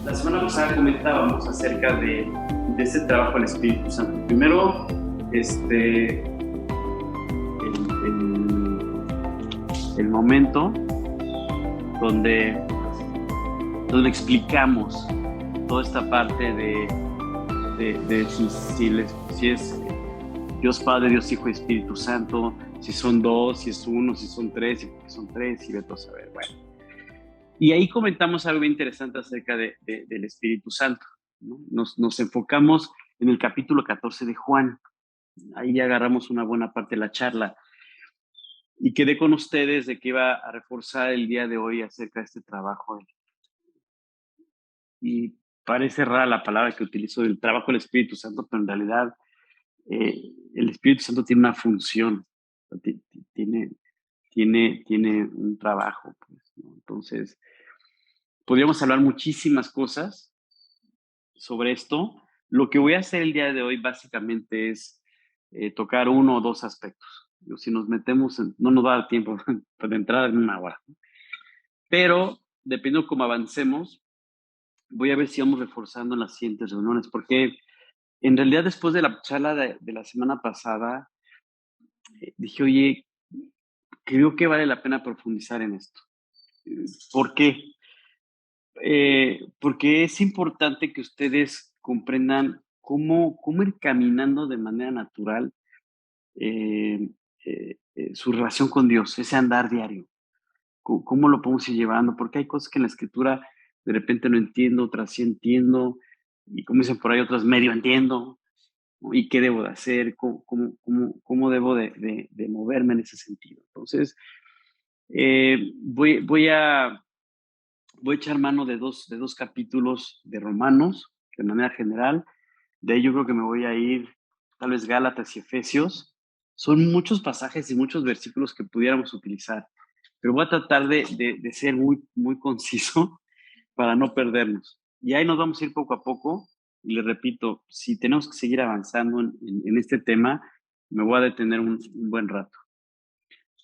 La semana pasada comentábamos acerca de este trabajo del Espíritu Santo. Primero, el momento donde explicamos toda esta parte de si es Dios Padre, Dios Hijo y Espíritu Santo, si son dos, si es uno, si son tres, y porque son tres, y vete a saber. Bueno, y ahí comentamos algo bien interesante acerca del Espíritu Santo, ¿no? Nos enfocamos en el capítulo 14 de Juan. Ahí ya agarramos una buena parte de la charla. Y quedé con ustedes de que iba a reforzar el día de hoy acerca de este trabajo. Y parece rara la palabra que utilizo del trabajo del Espíritu Santo, pero en realidad el Espíritu Santo tiene una función, tiene un trabajo, pues, ¿no? Entonces, podríamos hablar muchísimas cosas sobre esto. Lo que voy a hacer el día de hoy básicamente es tocar uno o dos aspectos. Si nos metemos, no nos va a dar tiempo para entrar en una hora. Pero, dependiendo de cómo avancemos, voy a ver si vamos reforzando en las siguientes reuniones, porque en realidad después de la charla de la semana pasada, dije, oye, creo que vale la pena profundizar en esto. ¿Por qué? Porque es importante que ustedes comprendan cómo ir caminando de manera natural su relación con Dios, ese andar diario. ¿Cómo lo podemos ir llevando? Porque hay cosas que en la Escritura de repente no entiendo, otras sí entiendo, y como dicen por ahí, otras medio entiendo, ¿no? ¿Y qué debo de hacer? ¿Cómo debo de moverme en ese sentido? Entonces, voy a echar mano de dos capítulos de Romanos, de manera general. De ahí yo creo que me voy a ir, tal vez Gálatas y Efesios. Son muchos pasajes y muchos versículos que pudiéramos utilizar, pero voy a tratar de ser muy conciso para no perdernos. Y ahí nos vamos a ir poco a poco. Y les repito, si tenemos que seguir avanzando en este tema, me voy a detener un buen rato.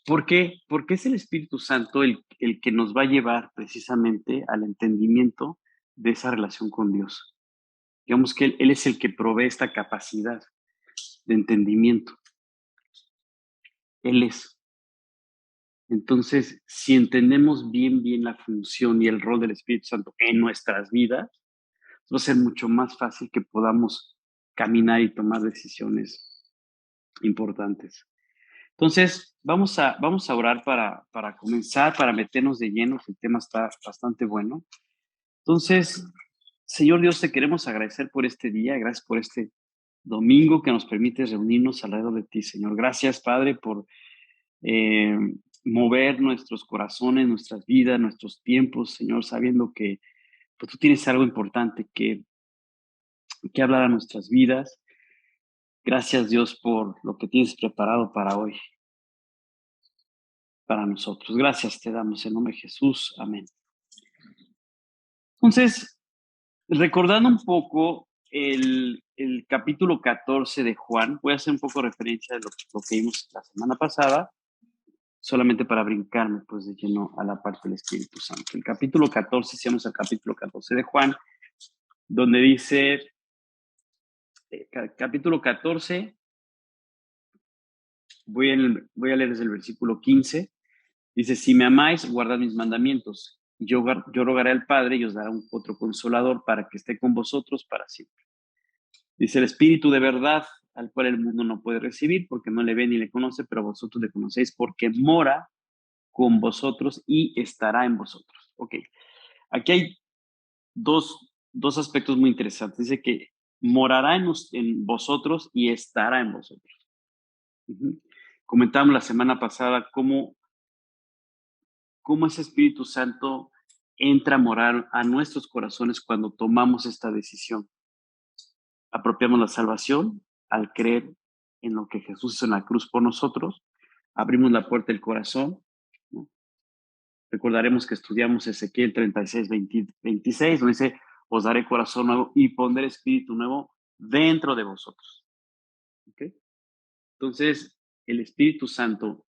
¿Por qué? Porque es el Espíritu Santo el que nos va a llevar precisamente al entendimiento de esa relación con Dios. Digamos que él es el que provee esta capacidad de entendimiento. Él es. Entonces, si entendemos bien la función y el rol del Espíritu Santo en nuestras vidas, va a ser mucho más fácil que podamos caminar y tomar decisiones importantes. Entonces, vamos a orar para comenzar, para meternos de lleno. El tema está bastante bueno. Entonces, Señor Dios, te queremos agradecer por este día. Gracias por este domingo que nos permite reunirnos alrededor de ti, Señor. Gracias, Padre, por eh, mover nuestros corazones, nuestras vidas, nuestros tiempos, Señor, sabiendo que pues, tú tienes algo importante que hablar a nuestras vidas. Gracias, Dios, por lo que tienes preparado para hoy, para nosotros. Gracias te damos en nombre de Jesús. Amén. Entonces, recordando un poco el capítulo 14 de Juan, voy a hacer un poco referencia de lo que vimos la semana pasada, solamente para brincarme pues de lleno a la parte del Espíritu Santo. El capítulo 14, si vamos al capítulo 14 de Juan, donde dice, capítulo 14, voy a leer desde el versículo 15, dice, si me amáis, guardad mis mandamientos. Yo rogaré al Padre y os dará un otro consolador para que esté con vosotros para siempre. Dice, el Espíritu de verdad, al cual el mundo no puede recibir porque no le ve ni le conoce, pero vosotros le conocéis porque mora con vosotros y estará en vosotros. Ok, aquí hay dos aspectos muy interesantes. Dice que morará en vosotros y estará en vosotros. Comentamos la semana pasada cómo ese Espíritu Santo entra a morar a nuestros corazones cuando tomamos esta decisión. Apropiamos la salvación al creer en lo que Jesús hizo en la cruz por nosotros, abrimos la puerta del corazón, ¿no? Recordaremos que estudiamos Ezequiel 36, 26, donde dice, os daré corazón nuevo y pondré espíritu nuevo dentro de vosotros. ¿Okay? Entonces, el Espíritu Santo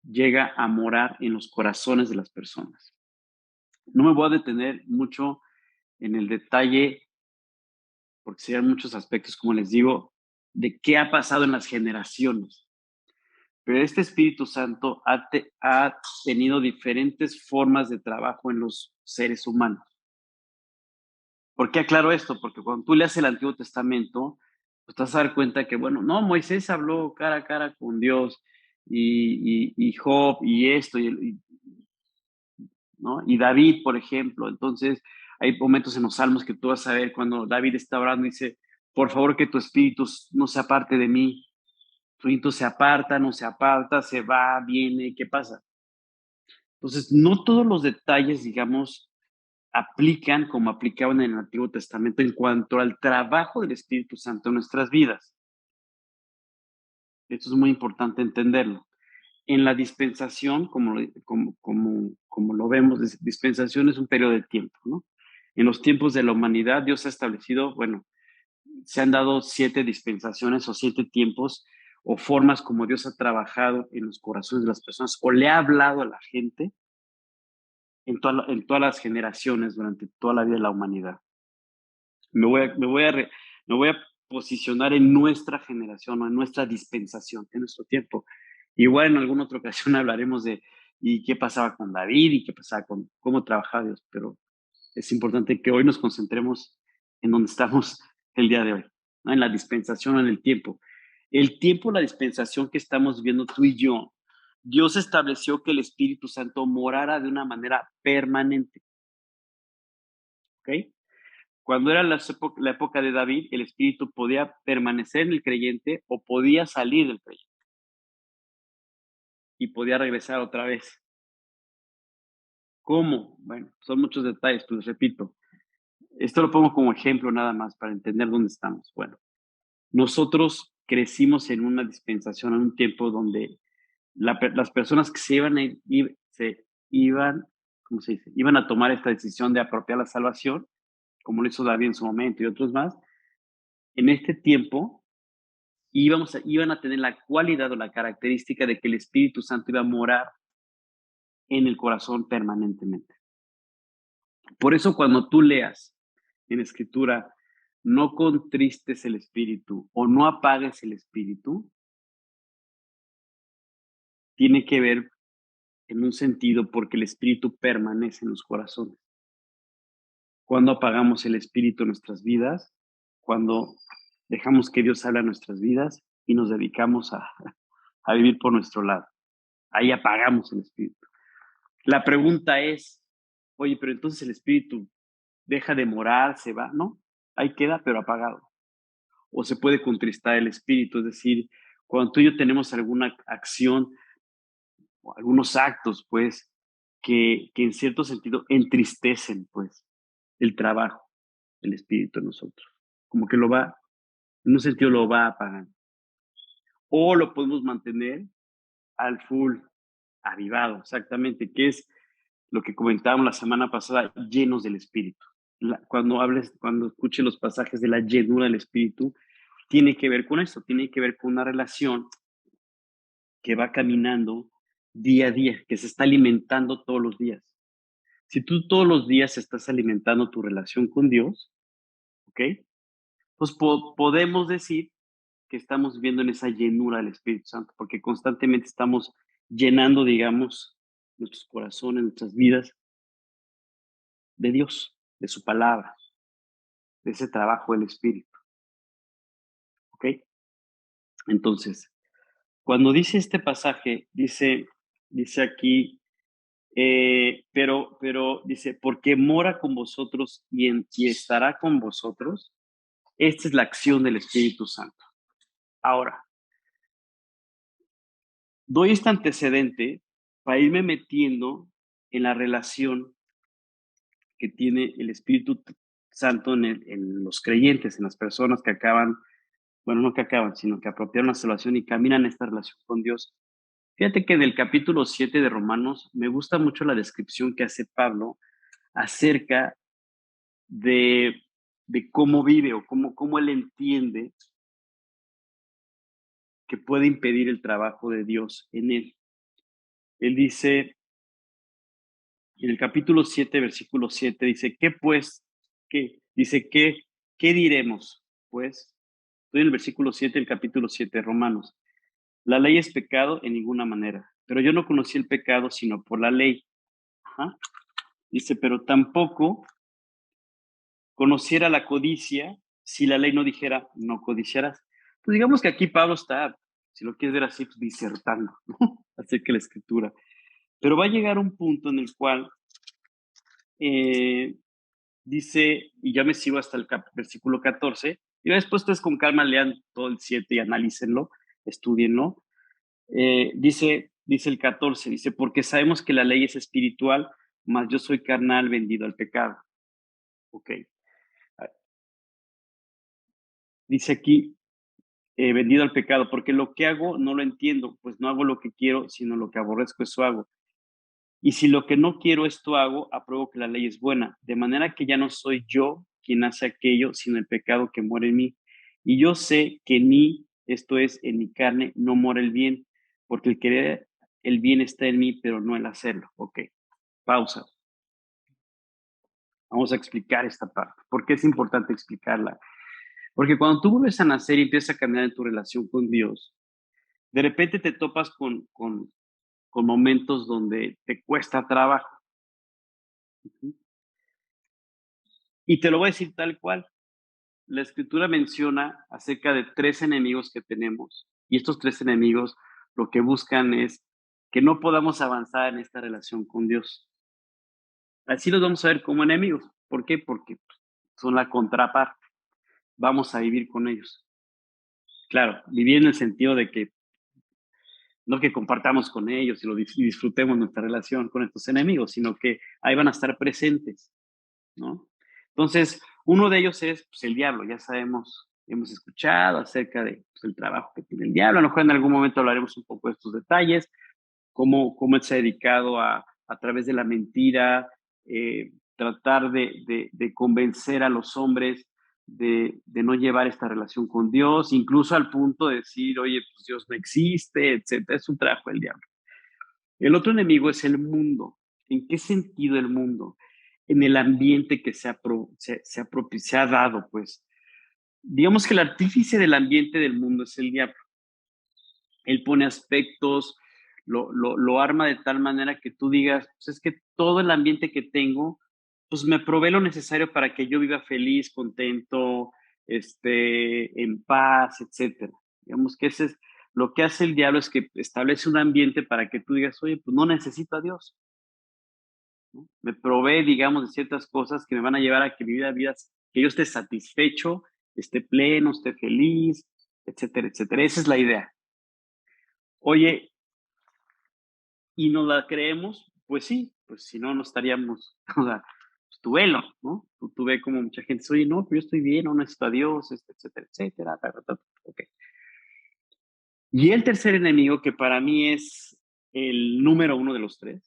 llega a morar en los corazones de las personas. No me voy a detener mucho en el detalle, porque serían muchos aspectos, como les digo, de qué ha pasado en las generaciones. Pero este Espíritu Santo ha tenido diferentes formas de trabajo en los seres humanos. ¿Por qué aclaro esto? Porque cuando tú leas el Antiguo Testamento, pues te vas a dar cuenta que, bueno, no, Moisés habló cara a cara con Dios y Job y esto, ¿no? Y David, por ejemplo. Entonces, hay momentos en los salmos que tú vas a ver cuando David está orando y dice, por favor que tu espíritu no se aparte de mí. Tu espíritu se aparta, no se aparta, se va, viene, ¿qué pasa? Entonces, no todos los detalles, digamos, aplican como aplicaban en el Antiguo Testamento en cuanto al trabajo del Espíritu Santo en nuestras vidas. Esto es muy importante entenderlo. En la dispensación, como lo vemos, dispensación es un periodo de tiempo, ¿no? En los tiempos de la humanidad, Dios ha establecido, bueno, se han dado 7 dispensaciones o 7 tiempos o formas como Dios ha trabajado en los corazones de las personas o le ha hablado a la gente en todas las generaciones durante toda la vida de la humanidad. Me voy a, me voy a, re- me voy a posicionar en nuestra generación o en nuestra dispensación, en nuestro tiempo. Igual en alguna otra ocasión hablaremos de y qué pasaba con David y qué pasaba con cómo trabajaba Dios, pero es importante que hoy nos concentremos en donde estamos el día de hoy, ¿no? En la dispensación, en el tiempo. El tiempo, la dispensación que estamos viendo tú y yo, Dios estableció que el Espíritu Santo morara de una manera permanente, ¿ok? Cuando era la época de David, el Espíritu podía permanecer en el creyente o podía salir del creyente y podía regresar otra vez. ¿Cómo? Bueno, son muchos detalles, pues les repito. Esto lo pongo como ejemplo nada más para entender dónde estamos. Bueno, nosotros crecimos en una dispensación, en un tiempo donde las personas que se iban, ¿cómo se dice? Iban a tomar esta decisión de apropiar la salvación, como lo hizo David en su momento y otros más. En este tiempo iban a tener la cualidad o la característica de que el Espíritu Santo iba a morar en el corazón permanentemente. Por eso cuando tú leas en Escritura, no contristes el Espíritu o no apagues el Espíritu, tiene que ver en un sentido porque el Espíritu permanece en los corazones. Cuando apagamos el Espíritu en nuestras vidas, cuando dejamos que Dios hable a nuestras vidas y nos dedicamos a vivir por nuestro lado. Ahí apagamos el Espíritu. La pregunta es, oye, pero entonces el espíritu deja de morar, se va, ¿no? Ahí queda, pero apagado. O se puede contristar el espíritu, es decir, cuando tú y yo tenemos alguna acción o algunos actos, pues, que en cierto sentido entristecen, pues, el trabajo del espíritu en nosotros. Como que en un sentido lo va apagando. O lo podemos mantener al full, avivado, exactamente, que es lo que comentábamos la semana pasada, llenos del Espíritu. Cuando escuche los pasajes de la llenura del Espíritu, tiene que ver con eso, tiene que ver con una relación que va caminando día a día, que se está alimentando todos los días. Si tú todos los días estás alimentando tu relación con Dios, ¿ok? Pues podemos decir que estamos viviendo en esa llenura del Espíritu Santo, porque constantemente estamos llenando, digamos, nuestros corazones, nuestras vidas de Dios, de su palabra, de ese trabajo del Espíritu, ¿ok? Entonces, cuando dice este pasaje, dice aquí, pero dice, porque mora con vosotros y estará con vosotros, esta es la acción del Espíritu Santo. Ahora, doy este antecedente para irme metiendo en la relación que tiene el Espíritu Santo en los creyentes, en las personas que acaban, bueno, no que acaban, sino que apropiaron la salvación y caminan esta relación con Dios. Fíjate que en el capítulo 7 de Romanos me gusta mucho la descripción que hace Pablo acerca de, de cómo vive o cómo él entiende que puede impedir el trabajo de Dios en él. Él dice, en el capítulo 7, versículo 7, dice, Dice, ¿qué diremos? Pues, estoy en el versículo 7 del capítulo 7 de Romanos. La ley es pecado en ninguna manera, pero yo no conocí el pecado sino por la ley. Ajá. Dice, pero tampoco conociera la codicia si la ley no dijera, no codiciarás. Pues digamos que aquí Pablo está, si lo quieres ver así, pues disertando, ¿no? Acerca de la escritura. Pero va a llegar un punto en el cual dice, y ya me sigo hasta el versículo 14, y después ustedes con calma lean todo el 7 y analícenlo, estudienlo. Dice el 14, dice, porque sabemos que la ley es espiritual, mas yo soy carnal vendido al pecado. Ok. Dice aquí, vendido al pecado, porque lo que hago no lo entiendo, pues no hago lo que quiero, sino lo que aborrezco, eso hago. Y si lo que no quiero esto hago, apruebo que la ley es buena, de manera que ya no soy yo quien hace aquello, sino el pecado que muere en mí. Y yo sé que en mí, esto es, en mi carne, no mora el bien, porque el querer el bien está en mí, pero no el hacerlo. Ok, pausa. Vamos a explicar esta parte. ¿Por qué es importante explicarla? Porque cuando tú vuelves a nacer y empiezas a cambiar en tu relación con Dios, de repente te topas con momentos donde te cuesta trabajo. Y te lo voy a decir tal cual. La escritura menciona acerca de 3 enemigos que tenemos. Y estos 3 enemigos lo que buscan es que no podamos avanzar en esta relación con Dios. Así los vamos a ver como enemigos. ¿Por qué? Porque son la contraparte. Vamos a vivir con ellos. Claro, vivir en el sentido de que no que compartamos con ellos y disfrutemos nuestra relación con estos enemigos, sino que ahí van a estar presentes, ¿no? Entonces, uno de ellos es pues, el diablo. Ya sabemos, hemos escuchado acerca de pues, el trabajo que tiene el diablo. A lo mejor en algún momento hablaremos un poco de estos detalles, cómo él se ha dedicado a través de la mentira, tratar de convencer a los hombres de no llevar esta relación con Dios, incluso al punto de decir, oye, pues Dios no existe, etcétera. Es un trabajo del diablo. El otro enemigo es el mundo. ¿En qué sentido el mundo? En el ambiente que se ha dado, pues. Digamos que el artífice del ambiente del mundo es el diablo. Él pone aspectos, lo arma de tal manera que tú digas, pues es que todo el ambiente que tengo, pues me provee lo necesario para que yo viva feliz, contento, en paz, etcétera. Digamos que ese es lo que hace el diablo, es que establece un ambiente para que tú digas, oye, pues no necesito a Dios, ¿no? Me provee, digamos, de ciertas cosas que me van a llevar a que mi vida, que yo esté satisfecho, esté pleno, esté feliz, etcétera, etcétera. Esa es la idea. Oye, y nos la creemos, pues sí, pues si no, no estaríamos, o sea, pues tu velo, ¿no? Tú ves como mucha gente dice, oye, no, pero yo estoy bien, no necesito a Dios, etcétera, etcétera, ok. Y el tercer enemigo, que para mí es el número uno de los 3,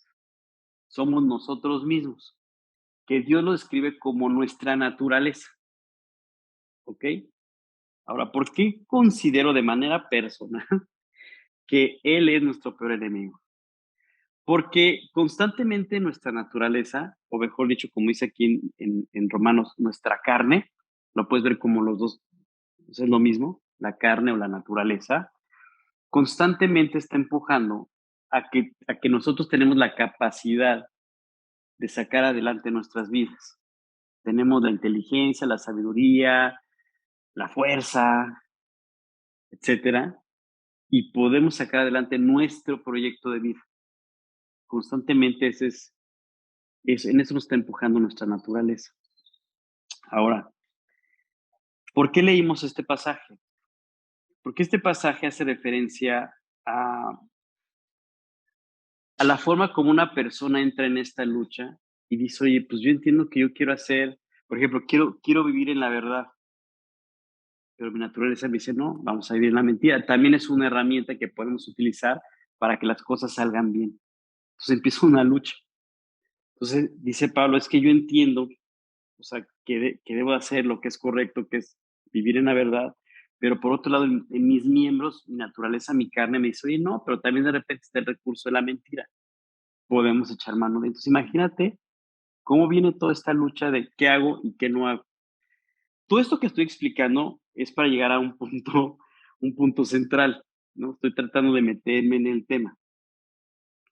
somos nosotros mismos, que Dios lo describe como nuestra naturaleza, ¿ok? Ahora, ¿por qué considero de manera personal que Él es nuestro peor enemigo? Porque constantemente nuestra naturaleza, o mejor dicho, como dice aquí en Romanos, nuestra carne, lo puedes ver como los dos, es lo mismo, la carne o la naturaleza, constantemente está empujando a que nosotros tenemos la capacidad de sacar adelante nuestras vidas. Tenemos la inteligencia, la sabiduría, la fuerza, etcétera, y podemos sacar adelante nuestro proyecto de vida. Constantemente en eso nos está empujando nuestra naturaleza. Ahora, ¿por qué leímos este pasaje? Porque este pasaje hace referencia a, a la forma como una persona entra en esta lucha y dice, oye, pues yo entiendo que yo quiero hacer, por ejemplo, quiero vivir en la verdad, pero mi naturaleza me dice, no, vamos a vivir en la mentira. También es una herramienta que podemos utilizar para que las cosas salgan bien. Entonces empieza una lucha. Entonces dice Pablo, es que yo entiendo, o sea, que debo hacer lo que es correcto, que es vivir en la verdad, pero por otro lado, en mis miembros, mi naturaleza, mi carne me dice, oye, no, pero también de repente está el recurso de la mentira. Podemos echar mano de. Entonces, imagínate ¿Cómo viene toda esta lucha de qué hago y qué no hago? Todo esto que estoy explicando es para llegar a un punto central, ¿no? Estoy tratando de meterme en el tema,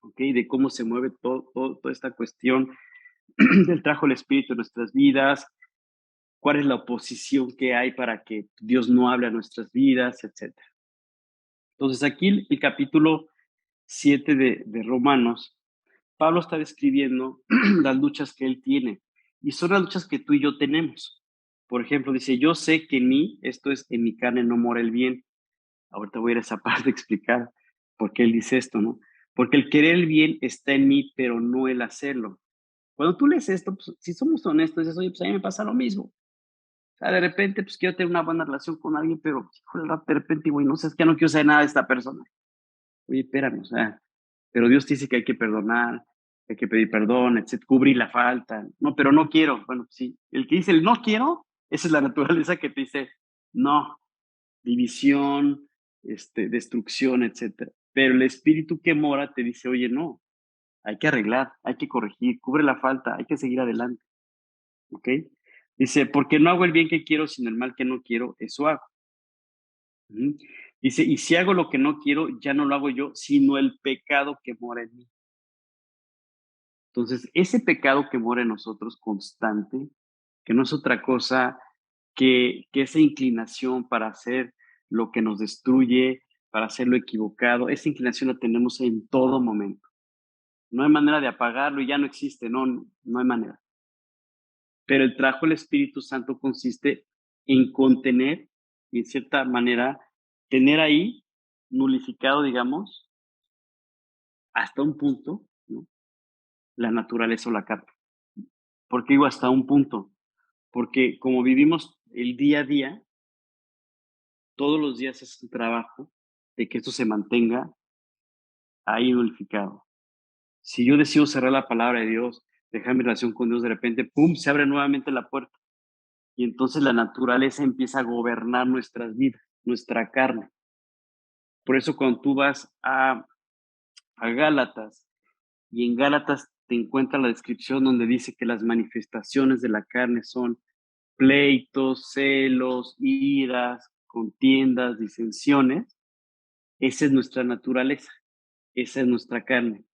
¿ok? De cómo se mueve toda esta cuestión del trabajo del Espíritu en nuestras vidas, cuál es la oposición que hay para que Dios no hable a nuestras vidas, etcétera. Entonces, aquí el capítulo 7 de Romanos, Pablo está describiendo las luchas que él tiene y son las luchas que tú y yo tenemos. Por ejemplo, dice, yo sé que en mí, esto es, en mi carne no mora el bien. Ahorita voy a ir a esa parte a explicar por qué él dice esto, ¿no? Porque el querer el bien está en mí, pero no el hacerlo. Cuando tú lees esto, pues, si somos honestos, dices, oye, pues a mí me pasa lo mismo. O sea, de repente, pues quiero tener una buena relación con alguien, pero híjole, de repente, güey, no sé, es que ya no quiero saber nada de esta persona. Oye, espérame, o sea, pero Dios te dice que hay que perdonar, que hay que pedir perdón, etcétera, cubrir la falta. No, pero no quiero. Bueno, sí, el que dice el no quiero, esa es la naturaleza que te dice no, división, destrucción, etcétera. Pero el espíritu que mora te dice, oye, no, hay que arreglar, hay que corregir, cubre la falta, hay que seguir adelante, ¿ok? Dice, porque no hago el bien que quiero, sino el mal que no quiero, eso hago. Ujú. Dice, y si hago lo que no quiero, ya no lo hago yo, sino el pecado que mora en mí. Entonces, ese pecado que mora en nosotros constante, que no es otra cosa que esa inclinación para hacer lo que nos destruye, para hacer lo equivocado, esa inclinación la tenemos en todo momento. No hay manera de apagarlo y ya no existe, no hay manera. Pero el trabajo del Espíritu Santo consiste en contener y, en cierta manera, tener ahí nulificado, digamos, hasta un punto, ¿no? La naturaleza o la carne. ¿Por qué digo hasta un punto? Porque como vivimos el día a día, todos los días es un trabajo de que esto se mantenga ahí nulificado. Si yo decido cerrar la palabra de Dios, dejar mi relación con Dios, de repente, ¡pum!, se abre nuevamente la puerta. Y entonces la naturaleza empieza a gobernar nuestras vidas, nuestra carne. Por eso cuando tú vas a Gálatas y en Gálatas te encuentras la descripción donde dice que las manifestaciones de la carne son pleitos, celos, iras, contiendas, disensiones, esa es nuestra naturaleza, esa es nuestra carne.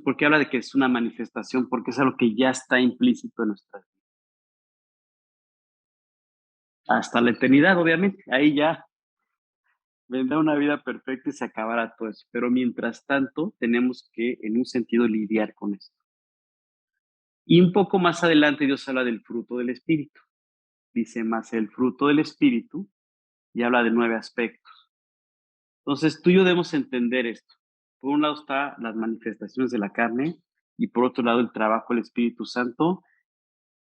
Porque habla de que es una manifestación, porque es algo que ya está implícito en nuestra vida. Hasta la eternidad, obviamente. Ahí ya vendrá una vida perfecta y se acabará todo eso. Pero mientras tanto, tenemos que, en un sentido, lidiar con esto. Y un poco más adelante Dios habla del fruto del Espíritu. Dice más el fruto del Espíritu y habla de 9 aspectos. Entonces, tú y yo debemos entender esto. Por un lado está las manifestaciones de la carne y por otro lado el trabajo del Espíritu Santo,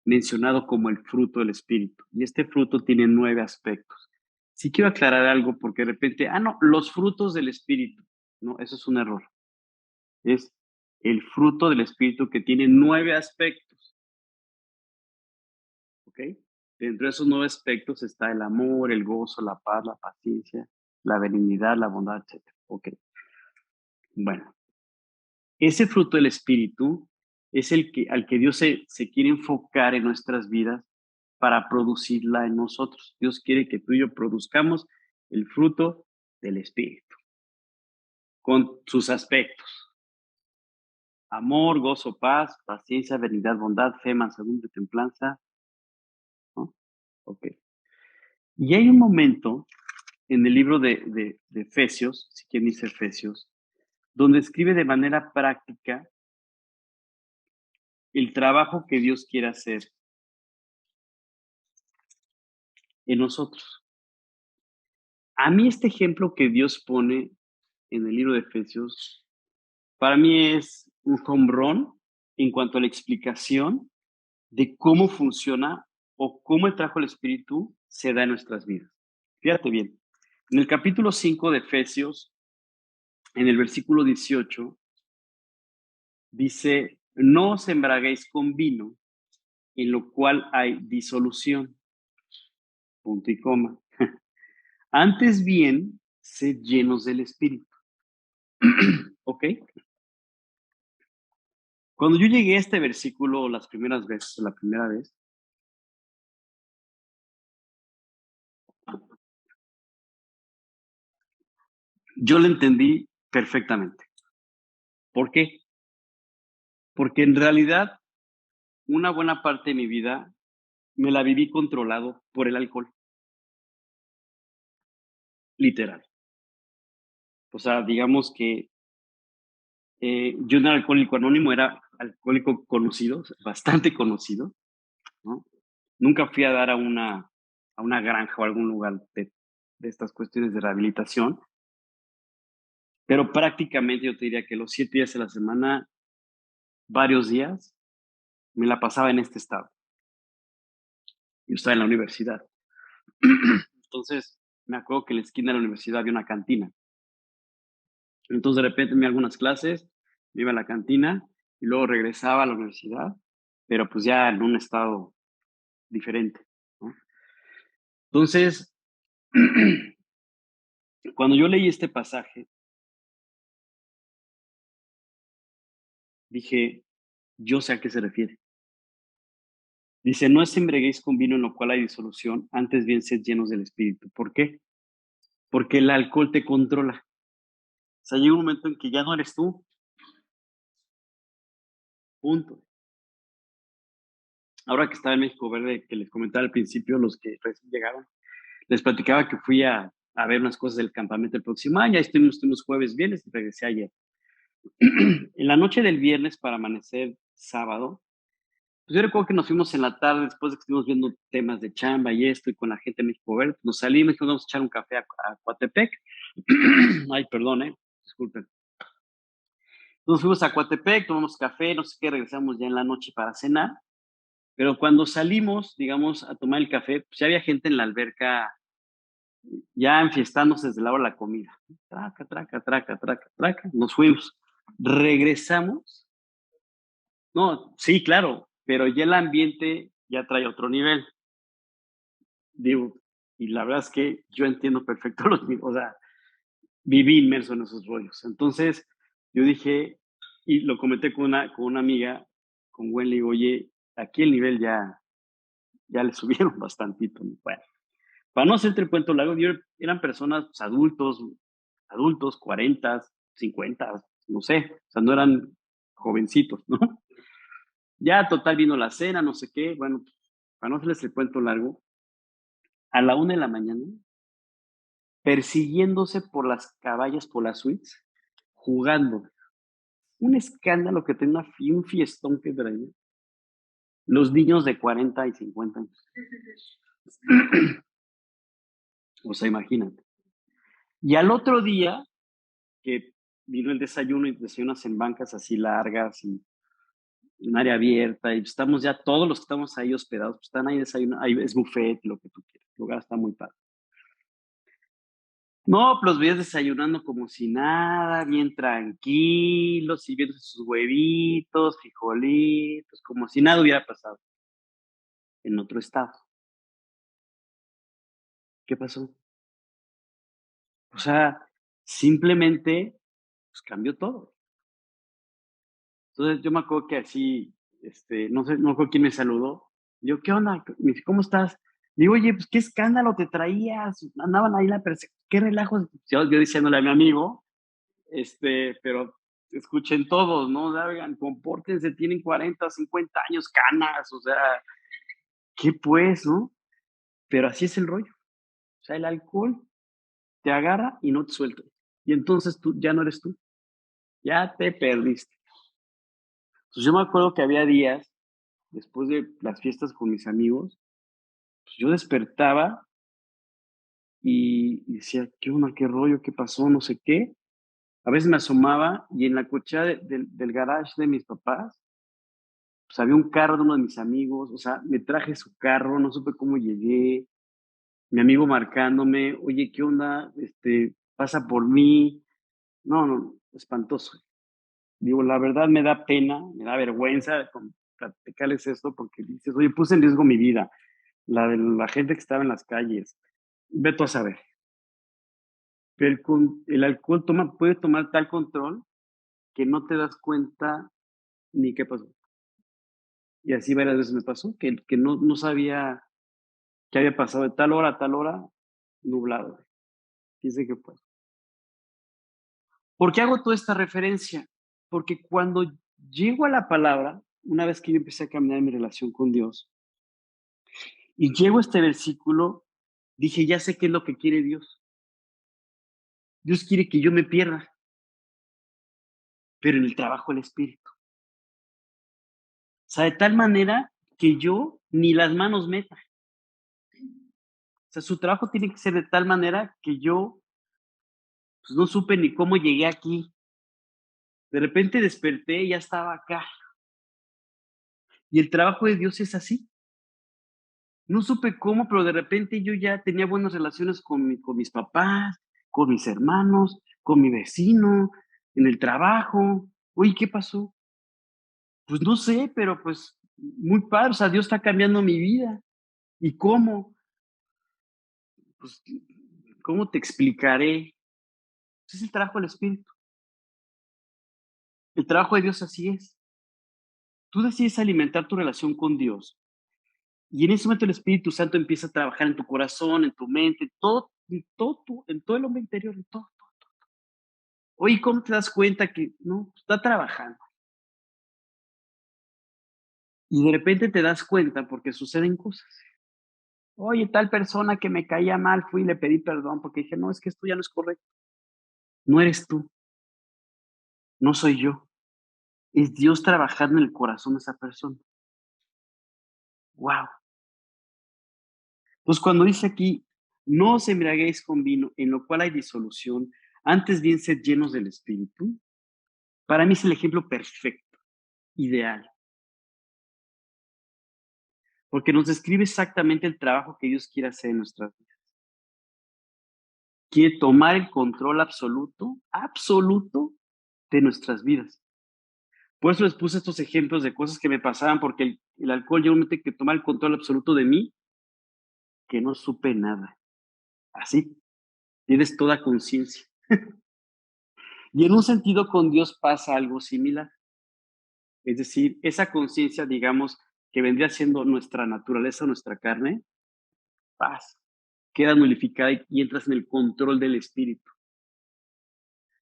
mencionado como el fruto del Espíritu. Y este fruto tiene 9 aspectos. Sí quiero aclarar algo porque de repente, no, los frutos del Espíritu. No, eso es un error. Es el fruto del Espíritu que tiene 9 aspectos. ¿Ok? Dentro de esos 9 aspectos está el amor, el gozo, la paz, la paciencia, la benignidad, la bondad, etcétera. Ok. Bueno, ese fruto del Espíritu es al que Dios se quiere enfocar en nuestras vidas para producirla en nosotros. Dios quiere que tú y yo produzcamos el fruto del Espíritu, con sus aspectos: amor, gozo, paz, paciencia, benignidad, bondad, fe, mansedumbre, templanza, ¿no? Ok. Y hay un momento en el libro de Efesios, si quien dice Efesios, donde escribe de manera práctica el trabajo que Dios quiere hacer en nosotros. A mí este ejemplo que Dios pone en el libro de Efesios, para mí es un home run en cuanto a la explicación de cómo funciona o cómo el trabajo del Espíritu se da en nuestras vidas. Fíjate bien, en el capítulo 5 de Efesios, en el versículo 18, dice, no os embraguéis con vino, en lo cual hay disolución, punto y coma. Antes bien, sed llenos del Espíritu. ¿Ok? Cuando yo llegué a este versículo las primeras veces, la primera vez, yo lo entendí perfectamente. ¿Por qué? Porque en realidad una buena parte de mi vida me la viví controlado por el alcohol, literal. O sea, digamos que yo no era alcohólico anónimo, era alcohólico conocido, o sea, bastante conocido, ¿no? Nunca fui a dar a una granja o algún lugar de estas cuestiones de rehabilitación, pero prácticamente yo te diría que los 7 días de la semana, varios días, me la pasaba en este estado. Yo estaba en la universidad. Entonces, me acuerdo que en la esquina de la universidad había una cantina. Entonces, de repente me iba a algunas clases, me iba a la cantina y luego regresaba a la universidad, pero pues ya en un estado diferente, ¿no? Entonces, cuando yo leí este pasaje, dije, yo sé a qué se refiere. Dice, no os embriaguéis con vino en lo cual hay disolución, antes bien sed llenos del Espíritu. ¿Por qué? Porque el alcohol te controla. O sea, llega un momento en que ya no eres tú, punto. Ahora que estaba en México Verde, que les comentaba al principio, los que recién llegaron, les platicaba que fui a ver unas cosas del campamento el próximo año, ahí estuvimos jueves, viernes y regresé ayer. En la noche del viernes para amanecer sábado, pues yo recuerdo que nos fuimos en la tarde, después de que estuvimos viendo temas de chamba y esto, y con la gente de México Verde, nos salimos y dijimos, vamos a echar un café a Coatepec. Ay, perdón, disculpen. Entonces fuimos a Coatepec, tomamos café, no sé qué, regresamos ya en la noche para cenar, pero cuando salimos, digamos, a tomar el café, pues ya había gente en la alberca ya enfiestándose desde la hora de la comida. Traca, traca, traca, traca, traca, nos fuimos. Regresamos. No, sí, claro, pero ya el ambiente ya trae otro nivel. Digo, y la verdad es que yo entiendo perfecto o sea, viví inmerso en esos rollos. Entonces, yo dije, y lo comenté con una amiga, con Gwen, le digo, oye, aquí el nivel ya le subieron bastantito. ¿No? Bueno, para no hacerte el cuento largo, eran personas pues, adultos, 40, 50, no sé, o sea, no eran jovencitos, ¿no? Ya total vino la cena, no sé qué, bueno, para no hacerles el cuento largo, a la 1 de la mañana, persiguiéndose por las caballas, por las suites, jugando. Un escándalo que tenía un fiestón que traía. Los niños de 40 y 50 años. O sea, imagínate. Y al otro día, que vino el desayuno y desayunas en bancas así largas y un área abierta, y estamos ya todos los que estamos ahí hospedados, pues están ahí desayunando, ahí es buffet, lo que tú quieras. El lugar está muy padre. No, pues los veías desayunando como si nada, bien tranquilos, sirviendo sus huevitos, frijolitos, como si nada hubiera pasado en otro estado. ¿Qué pasó? O sea, simplemente pues, cambió todo. Entonces yo me acuerdo que así, no sé, no me acuerdo quién me saludó. Yo, ¿qué onda? Me dice, ¿cómo estás? Digo, oye, pues qué escándalo te traías, andaban ahí la persecución, qué relajos. Yo diciéndole a mi amigo, pero escuchen todos, ¿no? O sea, oigan, compórtense, tienen 40, 50 años, canas, o sea, ¿qué pues, no? Pero así es el rollo. O sea, el alcohol te agarra y no te suelta. Y entonces tú ya no eres tú, ya te perdiste. Entonces yo me acuerdo que había días, después de las fiestas con mis amigos, pues yo despertaba y decía, ¿qué onda? ¿Qué rollo? ¿Qué pasó? No sé qué. A veces me asomaba y en la cochera del garage de mis papás, pues había un carro de uno de mis amigos, o sea, me traje su carro, no supe cómo llegué, mi amigo marcándome, oye, ¿qué onda? Pasa por mí. No, no, espantoso. Digo, la verdad me da pena, me da vergüenza platicarles esto porque dices, oye, puse en riesgo mi vida, la de la gente que estaba en las calles. Veto a saber. Pero el alcohol puede tomar tal control que no te das cuenta ni qué pasó. Y así varias veces me pasó, que no sabía qué había pasado de tal hora a tal hora, nublado. Quién sabe qué fue. ¿Por qué hago toda esta referencia? Porque cuando llego a la palabra, una vez que yo empecé a caminar en mi relación con Dios, y llego a este versículo, dije, ya sé qué es lo que quiere Dios. Dios quiere que yo me pierda, pero en el trabajo del Espíritu. O sea, de tal manera que yo ni las manos meta. O sea, su trabajo tiene que ser de tal manera que yo pues, no supe ni cómo llegué aquí. De repente desperté y ya estaba acá. Y el trabajo de Dios es así. No supe cómo, pero de repente yo ya tenía buenas relaciones con mis papás, con mis hermanos, con mi vecino, en el trabajo. Oye, ¿qué pasó? Pues no sé, pero pues muy padre, o sea, Dios está cambiando mi vida. ¿Y cómo? Pues, ¿cómo te explicaré? Pues es el trabajo del Espíritu. El trabajo de Dios así es. Tú decides alimentar tu relación con Dios y en ese momento el Espíritu Santo empieza a trabajar en tu corazón, en tu mente, en todo el hombre interior, en todo. Oye, ¿cómo te das cuenta que no está trabajando? Y de repente te das cuenta porque suceden cosas. Oye, tal persona que me caía mal, fui y le pedí perdón porque dije, no, es que esto ya no es correcto. No eres tú, no soy yo. Es Dios trabajando en el corazón de esa persona. Wow. Pues cuando dice aquí, no os embriaguéis con vino, en lo cual hay disolución, antes bien sed llenos del Espíritu, para mí es el ejemplo perfecto, ideal, porque nos describe exactamente el trabajo que Dios quiere hacer en nuestras vidas. Quiere tomar el control absoluto, absoluto de nuestras vidas. Por eso les puse estos ejemplos de cosas que me pasaban, porque el alcohol llegó un momento que tomar el control absoluto de mí, que no supe nada. Así, tienes toda conciencia. Y en un sentido con Dios pasa algo similar. Es decir, esa conciencia, digamos, que vendría siendo nuestra naturaleza, nuestra carne, paz, queda nulificada y entras en el control del espíritu.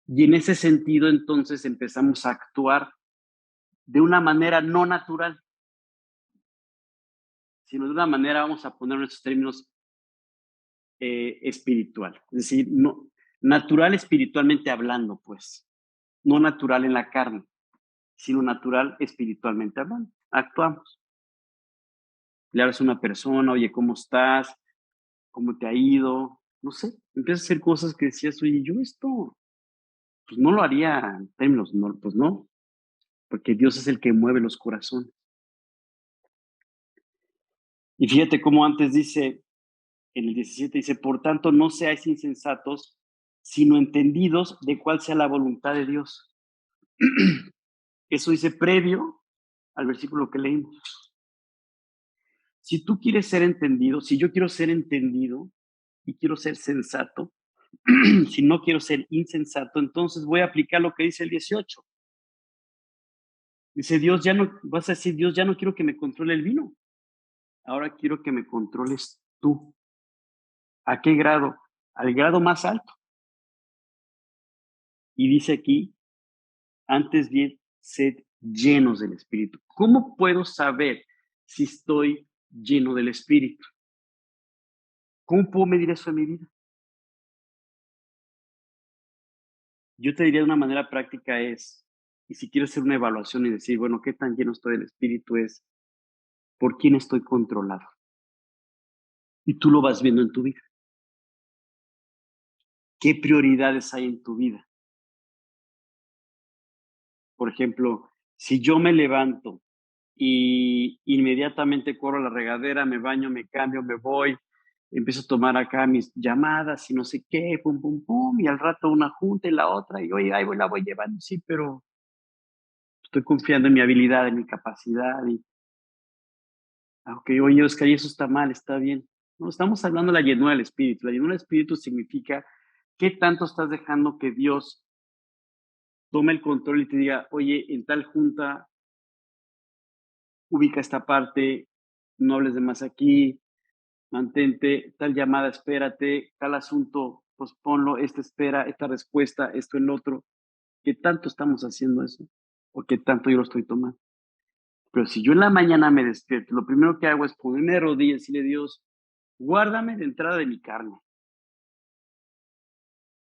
Y en ese sentido, entonces empezamos a actuar de una manera no natural, sino de una manera, vamos a poner en estos términos, espiritual. Es decir, no, natural espiritualmente hablando, pues, no natural en la carne, sino natural espiritualmente hablando. Actuamos. Le hablas a una persona, oye, ¿cómo estás? ¿Cómo te ha ido? No sé, empiezas a hacer cosas que decías, oye, yo esto, pues no lo haría en términos, no, pues no, porque Dios es el que mueve los corazones. Y fíjate cómo antes dice, en el 17 dice, por tanto, no seáis insensatos, sino entendidos de cuál sea la voluntad de Dios. Eso dice previo al versículo que leímos. Si tú quieres ser entendido, si yo quiero ser entendido y quiero ser sensato, si no quiero ser insensato, entonces voy a aplicar lo que dice el 18. Dice Dios, ya no, vas a decir, Dios, ya no quiero que me controle el vino. Ahora quiero que me controles tú. ¿A qué grado? Al grado más alto. Y dice aquí, antes bien, sed llenos del Espíritu. ¿Cómo puedo saber si estoy lleno del Espíritu? ¿Cómo puedo medir eso en mi vida? Yo te diría de una manera práctica es, y si quiero hacer una evaluación y decir, bueno, ¿qué tan lleno estoy del Espíritu? Es, ¿por quién estoy controlado? Y tú lo vas viendo en tu vida. ¿Qué prioridades hay en tu vida? Por ejemplo, si yo me levanto y inmediatamente corro a la regadera, me baño, me cambio, me voy, empiezo a tomar acá mis llamadas y no sé qué, pum, pum, pum, y al rato una junta y la otra, y oye, ahí voy, la voy llevando, sí, pero estoy confiando en mi habilidad, en mi capacidad, y aunque oye, Oscar, y eso está mal, está bien. No, estamos hablando de la llenura del espíritu. La llenura del espíritu significa qué tanto estás dejando que Dios tome el control y te diga, oye, en tal junta ubica esta parte, no hables de más aquí, mantente, tal llamada, espérate, tal asunto, posponlo, esta espera, esta respuesta, esto, el otro. ¿Qué tanto estamos haciendo eso? ¿O qué tanto yo lo estoy tomando? Pero si yo en la mañana me despierto, lo primero que hago es ponerme de rodillas y decirle, Dios, guárdame de entrada de mi carne,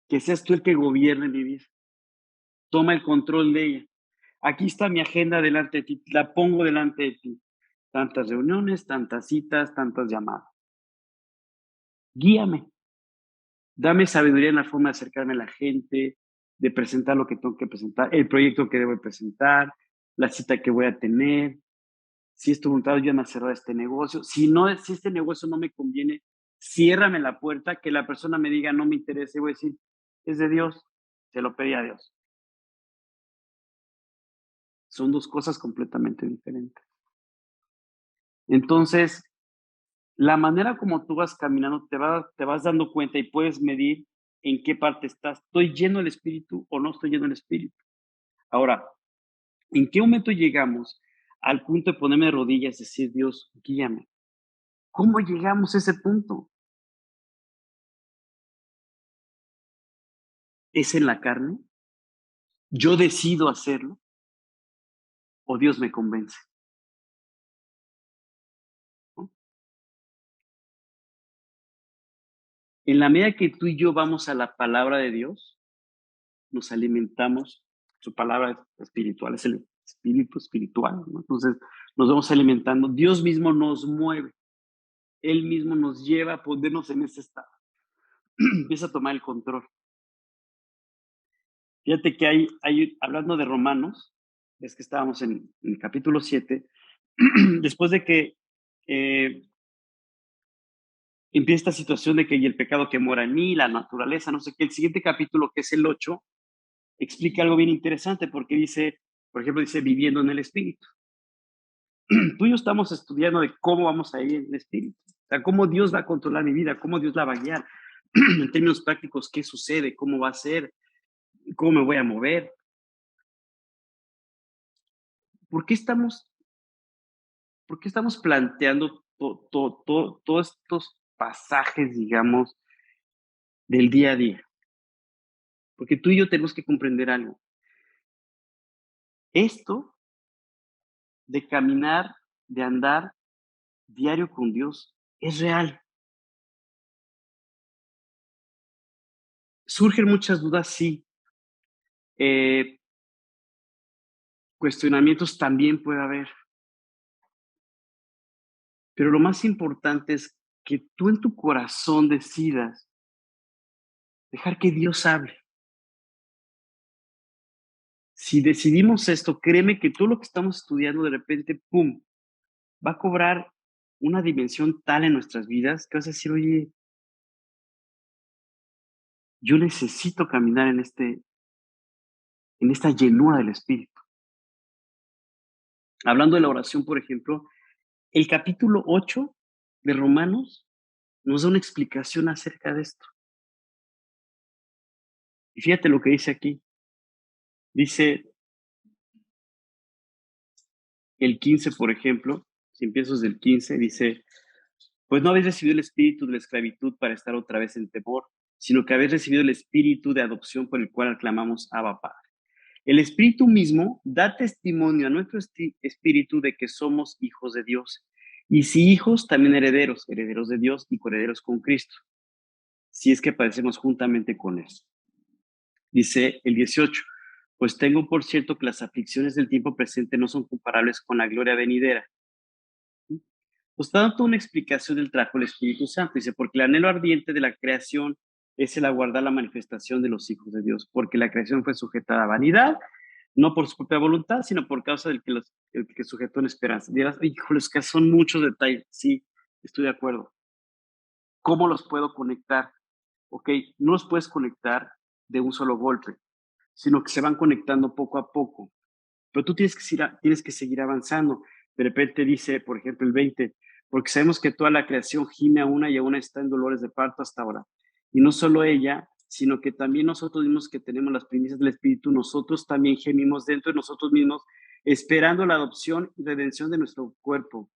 que seas tú el que gobierne mi vida, toma el control de ella. Aquí está mi agenda delante de ti, la pongo delante de ti. Tantas reuniones, tantas citas, tantas llamadas. Guíame, dame sabiduría en la forma de acercarme a la gente, de presentar lo que tengo que presentar, el proyecto que debo presentar, la cita que voy a tener. Si es tu voluntad, ayúdame a cerrar este negocio. Si no, si este negocio no me conviene, ciérrame la puerta, que la persona me diga no me interesa y voy a decir, es de Dios, se lo pedí a Dios. Son dos cosas completamente diferentes. Entonces, la manera como tú vas caminando, te vas dando cuenta y puedes medir en qué parte estás. ¿Estoy lleno del Espíritu o no estoy lleno del Espíritu? Ahora, ¿en qué momento llegamos al punto de ponerme de rodillas y decir, Dios, guíame? ¿Cómo llegamos a ese punto? ¿Es en la carne? ¿Yo decido hacerlo o Dios me convence? ¿No? En la medida que tú y yo vamos a la palabra de Dios, nos alimentamos, su palabra espiritual es el espíritu espiritual, ¿no? Entonces nos vamos alimentando, Dios mismo nos mueve, Él mismo nos lleva a ponernos en ese estado, empieza a tomar el control. Fíjate que hablando de Romanos, es que estábamos en el capítulo 7, después de que eh, empieza esta situación de que y el pecado que mora en mí, la naturaleza, no sé qué, el siguiente capítulo, que es el 8, explica algo bien interesante porque dice, por ejemplo, dice viviendo en el Espíritu. Tú y yo estamos estudiando de cómo vamos a ir en el Espíritu, o sea, cómo Dios va a controlar mi vida, cómo Dios la va a guiar, en términos prácticos, qué sucede, cómo va a ser, cómo me voy a mover. ¿Por qué estamos, por qué estamos planteando todos estos pasajes, digamos, del día a día? Porque tú y yo tenemos que comprender algo. Esto de caminar, de andar diario con Dios, es real. Surgen muchas dudas, sí. Eh, Cuestionamientos también puede haber, pero lo más importante es que tú en tu corazón decidas dejar que Dios hable. Si decidimos esto, créeme que todo lo que estamos estudiando de repente, ¡pum!, va a cobrar una dimensión tal en nuestras vidas que vas a decir, oye, yo necesito caminar en esta llenura del Espíritu. Hablando de la oración, por ejemplo, el capítulo 8 de Romanos nos da una explicación acerca de esto. Y fíjate lo que dice aquí. Dice el 15, por ejemplo, si empiezo desde el 15, dice, pues no habéis recibido el espíritu de la esclavitud para estar otra vez en temor, sino que habéis recibido el espíritu de adopción por el cual aclamamos Abba Padre. El espíritu mismo da testimonio a nuestro espíritu de que somos hijos de Dios. Y si hijos, también herederos, herederos de Dios y coherederos con Cristo, si es que padecemos juntamente con Él. Dice el 18, pues tengo por cierto que las aflicciones del tiempo presente no son comparables con la gloria venidera. Pues está dando una explicación del trabajo del Espíritu Santo. Dice, porque el anhelo ardiente de la creación es el aguardar la manifestación de los hijos de Dios, porque la creación fue sujetada a vanidad, no por su propia voluntad, sino por causa del el que sujetó en esperanza. Dirás, híjole, es que son muchos detalles. Sí, estoy de acuerdo. ¿Cómo los puedo conectar? Ok, no los puedes conectar de un solo golpe, sino que se van conectando poco a poco. Pero tú tienes que seguir avanzando. De repente dice, por ejemplo, el 20, porque sabemos que toda la creación gime a una y a una está en dolores de parto hasta ahora. Y no solo ella, sino que también nosotros mismos que tenemos las primicias del Espíritu, nosotros también gemimos dentro de nosotros mismos, esperando la adopción y redención de nuestro cuerpo.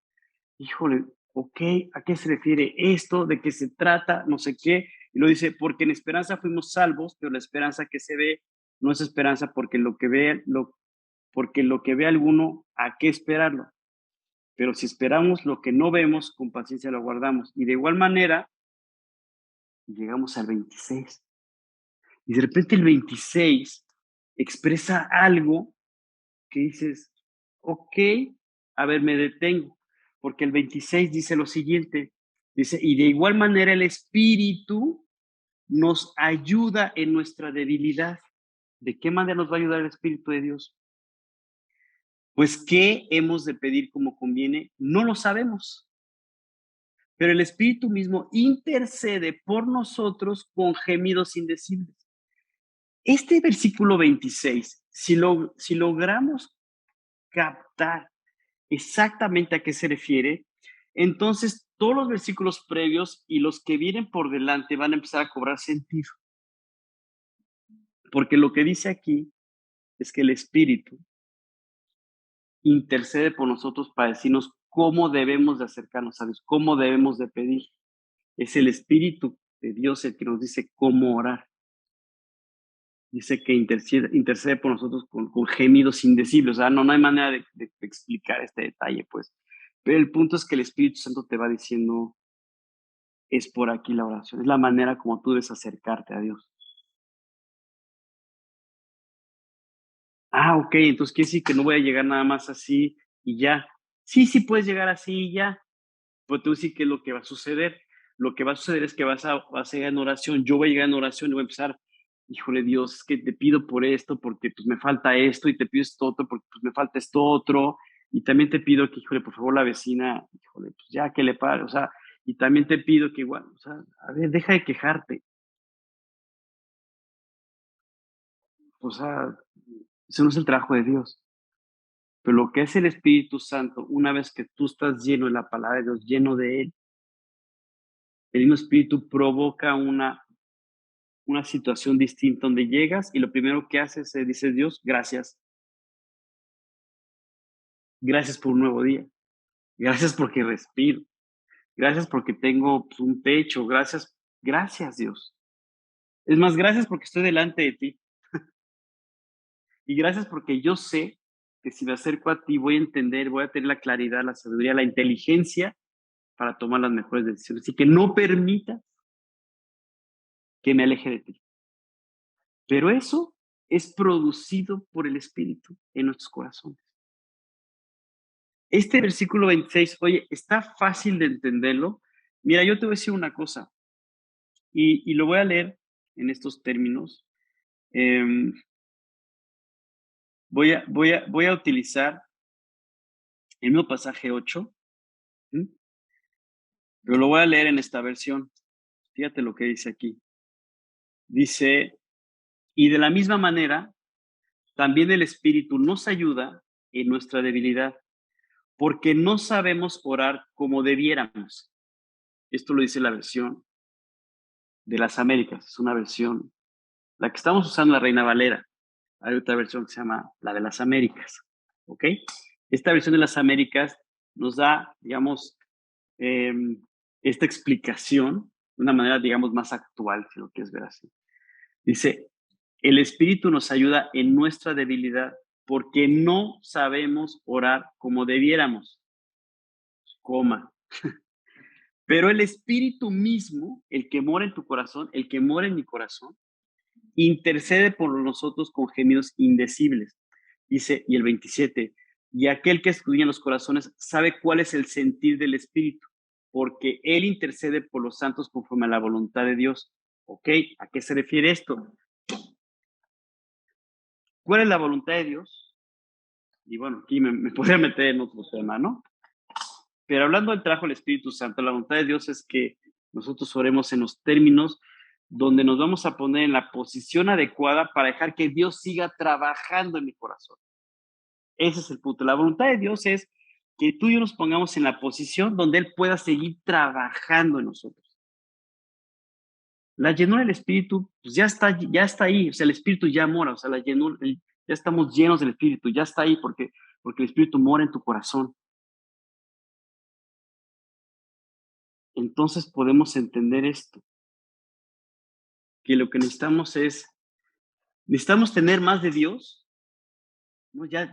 Híjole, ok, ¿a qué se refiere esto? ¿De qué se trata? No sé qué. Y lo dice, porque en esperanza fuimos salvos, pero la esperanza que se ve no es esperanza porque lo que ve alguno, ¿a qué esperarlo? Pero si esperamos lo que no vemos, con paciencia lo guardamos. Y de igual manera, llegamos al 26. Y de repente el 26 expresa algo que dices, ok, a ver, me detengo, porque el 26 dice lo siguiente, dice, y de igual manera el Espíritu nos ayuda en nuestra debilidad. ¿De qué manera nos va a ayudar el Espíritu de Dios? Pues, ¿qué hemos de pedir como conviene? No lo sabemos, pero el Espíritu mismo intercede por nosotros con gemidos indecibles. Este versículo 26, si logramos captar exactamente a qué se refiere, entonces todos los versículos previos y los que vienen por delante van a empezar a cobrar sentido. Porque lo que dice aquí es que el Espíritu intercede por nosotros para decirnos cómo debemos de acercarnos a Dios, cómo debemos de pedir. Es el Espíritu de Dios el que nos dice cómo orar. Dice que intercede por nosotros con gemidos indecibles. O sea, no hay manera de explicar este detalle, pues. Pero el punto es que el Espíritu Santo te va diciendo, es por aquí la oración, es la manera como tú debes acercarte a Dios. Ah, ok, entonces quiere decir que no voy a llegar nada más así y ya. Sí, sí puedes llegar así y ya. Pues tú sí, ¿qué es lo que va a suceder? Lo que va a suceder es que vas a llegar en oración. Yo voy a llegar en oración y voy a empezar, híjole Dios, es que te pido por esto, porque pues me falta esto, y te pido esto otro, porque pues me falta esto otro, y también te pido que, híjole, por favor, la vecina, híjole, pues ya que le pare, o sea, y también te pido que igual, o sea, a ver, deja de quejarte, o sea, eso no es el trabajo de Dios. Pero lo que es el Espíritu Santo, una vez que tú estás lleno de la palabra de Dios, lleno de Él, el mismo Espíritu provoca una situación distinta donde llegas y lo primero que haces es, dices, Dios, gracias. Gracias por un nuevo día. Gracias porque respiro. Gracias porque tengo pues, un techo. Gracias Dios. Es más, gracias porque estoy delante de ti. Y gracias porque yo sé que si me acerco a ti voy a entender, voy a tener la claridad, la sabiduría, la inteligencia para tomar las mejores decisiones. Y que no permita que me aleje de ti. Pero eso es producido por el Espíritu en nuestros corazones. Este versículo 26, oye, está fácil de entenderlo. Mira, yo te voy a decir una cosa y lo voy a leer en estos términos. Em, voy a utilizar el mismo pasaje 8, ¿m? Pero lo voy a leer en esta versión. Fíjate lo que dice aquí. Dice, y de la misma manera, también el Espíritu nos ayuda en nuestra debilidad, porque no sabemos orar como debiéramos. Esto lo dice la versión de las Américas, es una versión, la que estamos usando, la Reina Valera. Hay otra versión que se llama la de las Américas, ¿ok? Esta versión de las Américas nos da, digamos, eh, esta explicación de una manera, digamos, más actual, si lo quieres ver así. Dice, el Espíritu nos ayuda en nuestra debilidad porque no sabemos orar como debiéramos, coma. Pero el Espíritu mismo, el que mora en tu corazón, el que mora en mi corazón, intercede por nosotros con gemidos indecibles. Dice, y el 27, y aquel que escudriña los corazones sabe cuál es el sentir del Espíritu, porque Él intercede por los santos conforme a la voluntad de Dios. ¿Ok? ¿A qué se refiere esto? ¿Cuál es la voluntad de Dios? Y bueno, aquí me podría meter en otro tema, ¿no? Pero hablando del trabajo del Espíritu Santo, la voluntad de Dios es que nosotros oremos en los términos donde nos vamos a poner en la posición adecuada para dejar que Dios siga trabajando en mi corazón. Ese es el punto. La voluntad de Dios es que tú y yo nos pongamos en la posición donde Él pueda seguir trabajando en nosotros. La llenura del Espíritu, pues ya está ahí, o sea, el Espíritu ya mora, o sea, la llenura, ya estamos llenos del Espíritu, ya está ahí, porque porque el Espíritu mora en tu corazón. Entonces podemos entender esto, que lo que necesitamos tener más de Dios, ¿no? Ya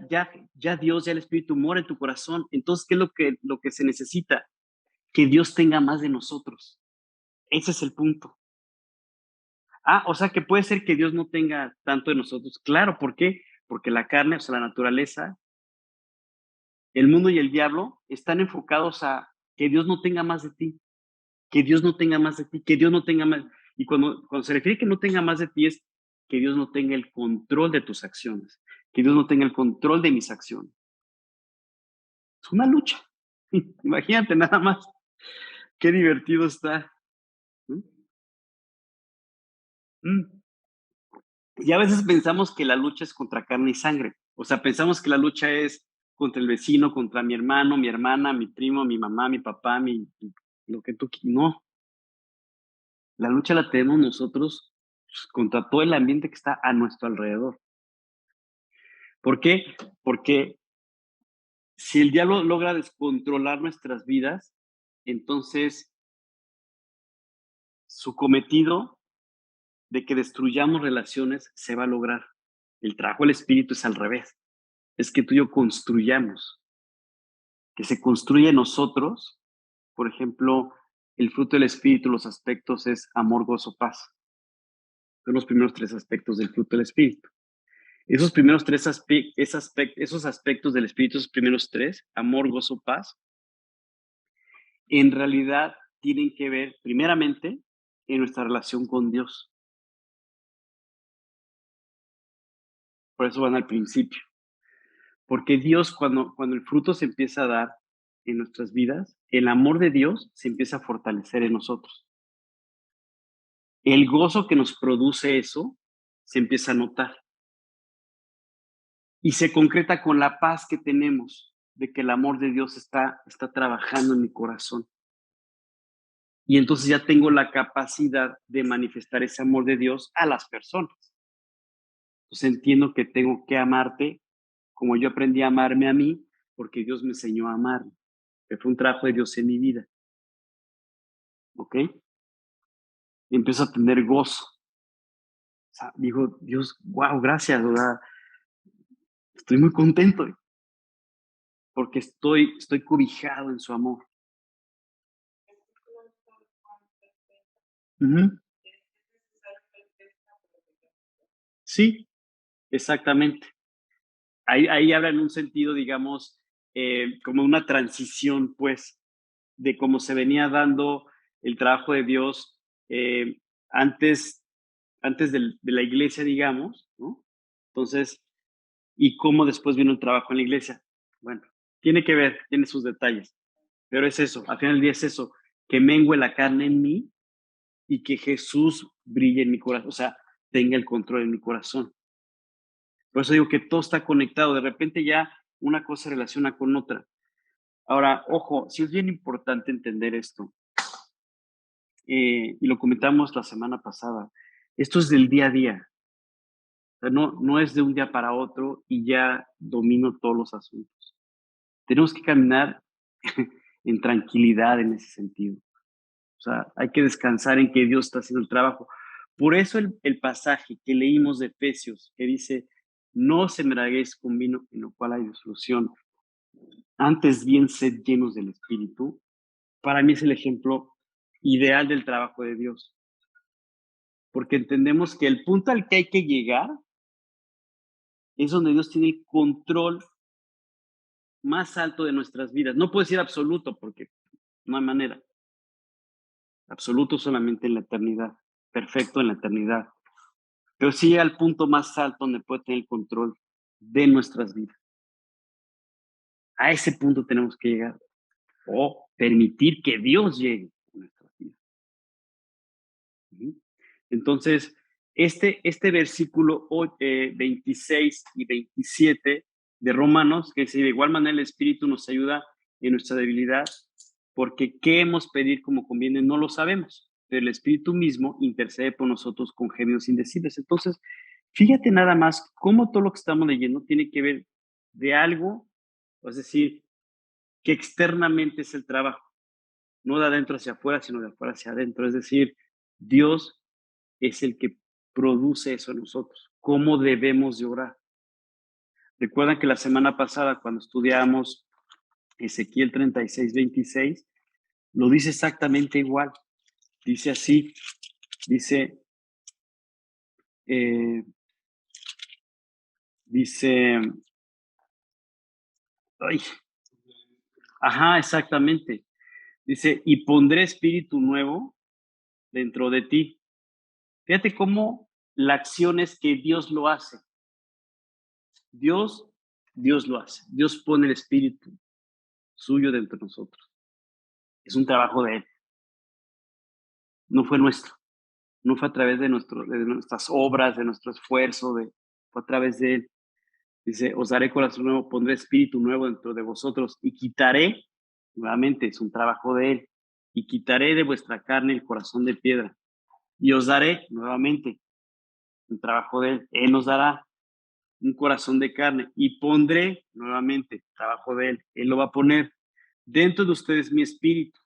Dios, ya el Espíritu mora en tu corazón. Entonces, ¿qué es lo que se necesita? Que Dios tenga más de nosotros. Ese es el punto. O sea, que puede ser que Dios no tenga tanto de nosotros. Claro, ¿por qué? Porque la carne, o sea, la naturaleza, el mundo y el diablo están enfocados a que Dios no tenga más de ti, que Dios no tenga más de ti, que Dios no tenga más. Y cuando se refiere a que no tenga más de ti es que Dios no tenga el control de tus acciones, que Dios no tenga el control de mis acciones. Es una lucha. Imagínate nada más. Qué divertido está. ¿Mm? Mm. Y a veces pensamos que la lucha es contra carne y sangre. O sea, pensamos que la lucha es contra el vecino, contra mi hermano, mi hermana, mi primo, mi mamá, mi papá, lo que tú quieras. No, la lucha la tenemos nosotros, pues, contra todo el ambiente que está a nuestro alrededor. ¿Por qué? Porque si el diablo logra descontrolar nuestras vidas, entonces su cometido de que destruyamos relaciones se va a lograr. El trabajo del espíritu es al revés. Es que tú y yo construyamos, que se construya en nosotros. Por ejemplo, el fruto del espíritu, los aspectos es amor, gozo, paz. Son los primeros tres aspectos del fruto del espíritu. Esos primeros esos aspectos del espíritu, esos primeros tres, amor, gozo, paz, en realidad tienen que ver primeramente en nuestra relación con Dios. Por eso van al principio. Porque Dios, cuando el fruto se empieza a dar en nuestras vidas, el amor de Dios se empieza a fortalecer en nosotros. El gozo que nos produce eso se empieza a notar y se concreta con la paz que tenemos de que el amor de Dios está trabajando en mi corazón. Y entonces ya tengo la capacidad de manifestar ese amor de Dios a las personas. Entonces entiendo que tengo que amarte como yo aprendí a amarme a mí, porque Dios me enseñó a amarme, que fue un trabajo de Dios en mi vida. ¿Ok? Y empiezo a tener gozo. O sea, digo, Dios, wow, gracias, o sea, estoy muy contento porque estoy cobijado en su amor. Ujú. Sí, exactamente. Ahí habla en un sentido, digamos, como una transición, pues, de cómo se venía dando el trabajo de Dios eh, antes, antes de la iglesia, digamos, ¿no? Entonces, y cómo después vino el trabajo en la iglesia. Bueno, tiene que ver, tiene sus detalles, pero es eso, al final del día es eso, que mengue la carne en mí y que Jesús brille en mi corazón, o sea, tenga el control en mi corazón. Por eso digo que todo está conectado, de repente ya una cosa se relaciona con otra. Ahora, ojo, sí es bien importante entender esto, y lo comentamos la semana pasada, esto es del día a día, o sea, no es de un día para otro y ya domino todos los asuntos. Tenemos que caminar en tranquilidad en ese sentido. O sea, hay que descansar en que Dios está haciendo el trabajo. Por eso el pasaje que leímos de Efesios, que dice, no se embriaguéis con vino en lo cual hay disolución, antes bien sed llenos del Espíritu, para mí es el ejemplo ideal del trabajo de Dios. Porque entendemos que el punto al que hay que llegar es donde Dios tiene el control más alto de nuestras vidas. No puedo decir absoluto porque no hay manera. Absoluto solamente en la eternidad. Perfecto en la eternidad. Pero sí llega al punto más alto donde puede tener el control de nuestras vidas. A ese punto tenemos que llegar o permitir que Dios llegue a nuestras vidas. Entonces, este versículo 26 y 27 de Romanos, que dice, de igual manera el Espíritu nos ayuda en nuestra debilidad, porque qué hemos pedir como conviene no lo sabemos, pero el Espíritu mismo intercede por nosotros con gemidos indecibles. Entonces, fíjate nada más cómo todo lo que estamos leyendo tiene que ver de algo Es decir, que externamente es el trabajo, no de adentro hacia afuera, sino de afuera hacia adentro. Es decir, Dios es el que produce eso en nosotros. ¿Cómo debemos de orar? Recuerdan que la semana pasada, cuando estudiamos Ezequiel 36:26, lo dice exactamente igual. Dice así, dice, eh, dice, ay, ajá, exactamente. Dice, y pondré espíritu nuevo dentro de ti. Fíjate cómo la acción es que Dios lo hace. Dios, Dios lo hace. Dios pone el espíritu suyo dentro de nosotros. Es un trabajo de Él. No fue nuestro. No fue a través de, de nuestras obras, de nuestro esfuerzo, fue a través de Él. Dice, os daré corazón nuevo, pondré espíritu nuevo dentro de vosotros y quitaré, nuevamente es un trabajo de Él, y quitaré de vuestra carne el corazón de piedra. Y os daré, nuevamente, un trabajo de Él. Él nos dará un corazón de carne y pondré, nuevamente, trabajo de Él. Él lo va a poner dentro de ustedes mi espíritu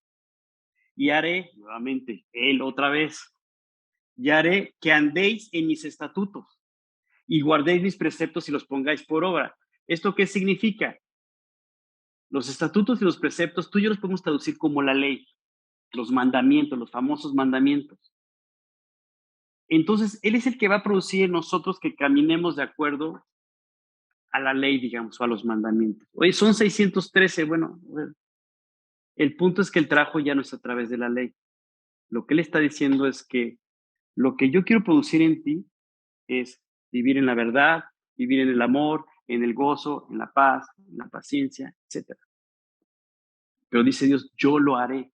y haré, nuevamente, Él otra vez, y haré que andéis en mis estatutos y guardéis mis preceptos y los pongáis por obra. ¿Esto qué significa? Los estatutos y los preceptos, tú y yo los podemos traducir como la ley, los mandamientos, los famosos mandamientos. Entonces, Él es el que va a producir en nosotros que caminemos de acuerdo a la ley, digamos, o a los mandamientos. Oye, son 613, bueno, el punto es que el trabajo ya no es a través de la ley. Lo que Él está diciendo es que lo que yo quiero producir en ti es vivir en la verdad, vivir en el amor, en el gozo, en la paz, en la paciencia, etcétera. Pero dice Dios, yo lo haré.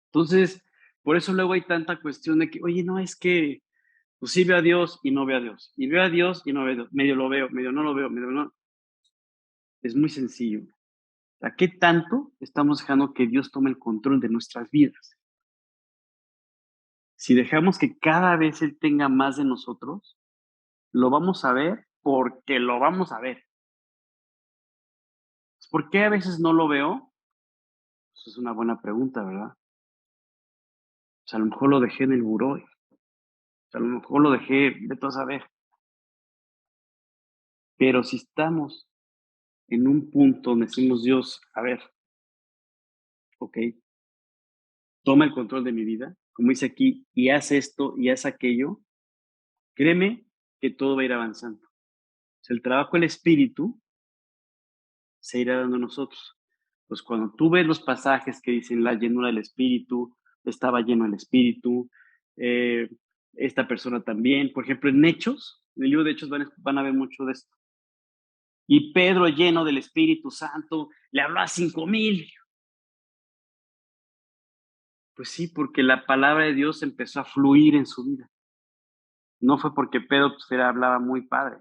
Entonces, por eso luego hay tanta cuestión de que, oye, no, es que pues sí veo a Dios y no veo a Dios. Y veo a Dios y no veo a Dios. Medio lo veo, medio no lo veo, medio no. Es muy sencillo. O sea, ¿qué tanto estamos dejando que Dios tome el control de nuestras vidas? Si dejamos que cada vez Él tenga más de nosotros, lo vamos a ver porque lo vamos a ver. ¿Por qué a veces no lo veo? Pues es una buena pregunta, ¿verdad? O sea, a lo mejor lo dejé en el buró, o sea, a lo mejor lo dejé, de todo saber. Pero si estamos en un punto donde decimos, Dios, a ver, ok, toma el control de mi vida, como dice aquí, y haz esto y haz aquello, créeme que todo va a ir avanzando. O sea, el trabajo del Espíritu se irá dando a nosotros. Pues cuando tú ves los pasajes que dicen la llenura del Espíritu, estaba lleno el Espíritu, eh, esta persona también, por ejemplo, en Hechos, en el libro de Hechos van a ver mucho de esto. Y Pedro, lleno del Espíritu Santo, le habló a 5,000. Pues sí, porque la palabra de Dios empezó a fluir en su vida. No fue porque Pedro pues, hablaba muy padre.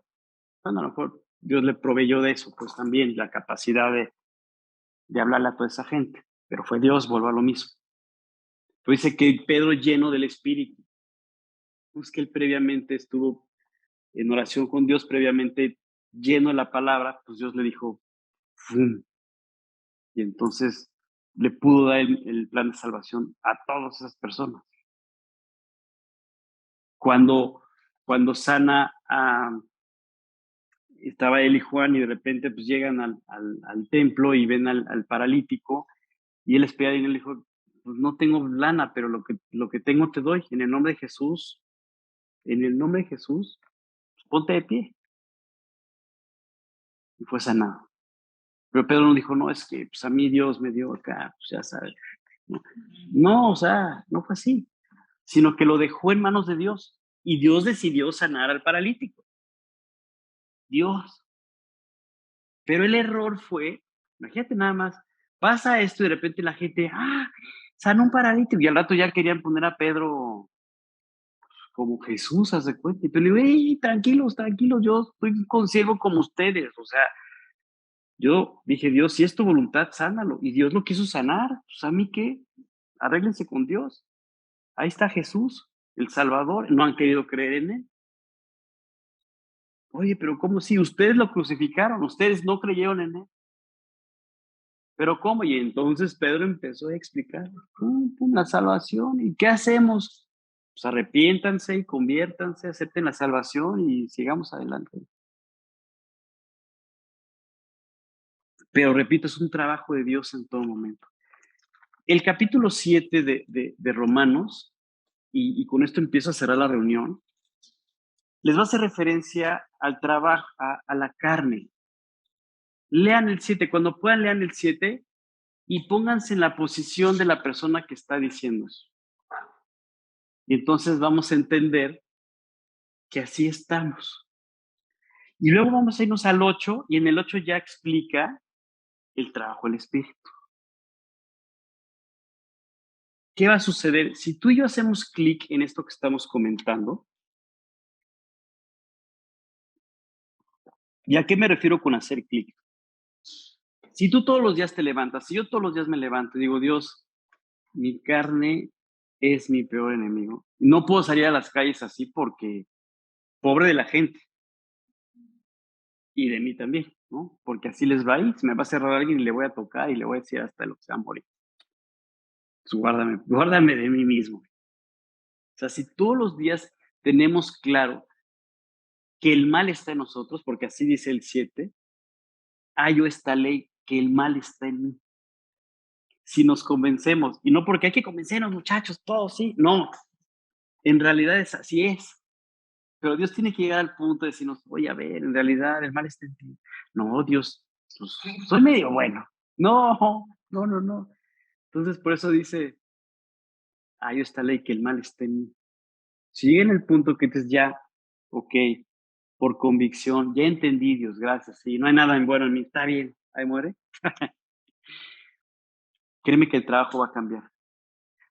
Bueno, a lo mejor Dios le proveyó de eso, pues también la capacidad de hablarle a toda esa gente. Pero fue Dios, vuelvo a lo mismo. Pues dice que Pedro lleno del Espíritu, pues que él previamente estuvo en oración con Dios, previamente lleno de la palabra, pues Dios le dijo, ¡fum! Y entonces le pudo dar el plan de salvación a todas esas personas. Cuando, cuando sana a, estaba él y Juan y de repente pues llegan al templo y ven al paralítico y él les pedía dinero y le dijo, pues no tengo lana, pero lo que tengo te doy, en el nombre de Jesús, en el nombre de Jesús, pues, ponte de pie. Y fue sanado. Pero Pedro no dijo, no, es que pues a mí Dios me dio acá, pues ya sabes. No, no, o sea, no fue así, sino que lo dejó en manos de Dios y Dios decidió sanar al paralítico. Dios. Pero el error fue, imagínate nada más, pasa esto y de repente la gente, sana un paralítico. Y al rato ya querían poner a Pedro como Jesús, haz de cuenta. Y pero le digo, hey, tranquilos, tranquilos, yo estoy consiervo como ustedes. O sea, yo dije, Dios, si es tu voluntad, sánalo. Y Dios lo quiso sanar. Pues a mí qué, arréglense con Dios. Ahí está Jesús, el Salvador. No han querido creer en él. Oye, pero ¿cómo si ustedes lo crucificaron? Ustedes no creyeron en él. ¿Pero cómo? Y entonces Pedro empezó a explicar, pum, pum, la salvación. ¿Y qué hacemos? Pues arrepiéntanse y conviértanse, acepten la salvación y sigamos adelante. Pero repito, es un trabajo de Dios en todo momento. El capítulo 7 de Romanos, y con esto empiezo a cerrar la reunión, les va a hacer referencia al trabajo, a la carne. Lean el 7, cuando puedan lean el 7 y pónganse en la posición de la persona que está diciendo eso. Y entonces vamos a entender que así estamos. Y luego vamos a irnos al 8 y en el 8 ya explica el trabajo del Espíritu. ¿Qué va a suceder? Si tú y yo hacemos clic en esto que estamos comentando, ¿y a qué me refiero con hacer clic? Si tú todos los días te levantas, si yo todos los días me levanto y digo, Dios, mi carne es mi peor enemigo. No puedo salir a las calles así porque pobre de la gente y de mí también, ¿no? Porque así les va a ir, se me va a cerrar alguien y le voy a tocar y le voy a decir hasta lo que se va a morir. Pues guárdame, guárdame de mí mismo. O sea, si todos los días tenemos claro que el mal está en nosotros, porque así dice el 7, hallo esta ley, que el mal está en mí. Si nos convencemos, y no porque hay que convencernos, muchachos, todos, sí, no, en realidad es así es. Pero Dios tiene que llegar al punto de decirnos, oye, a ver, en realidad el mal está en ti. No, Dios, pues, soy medio bueno. No, no, no, no. Entonces, por eso dice, hallo esta ley, que el mal está en mí. Si llega en el punto que dices ya, ok, por convicción, ya entendí, Dios, gracias, sí, no hay nada en bueno en mí, está bien, ahí muere. Créeme que el trabajo va a cambiar.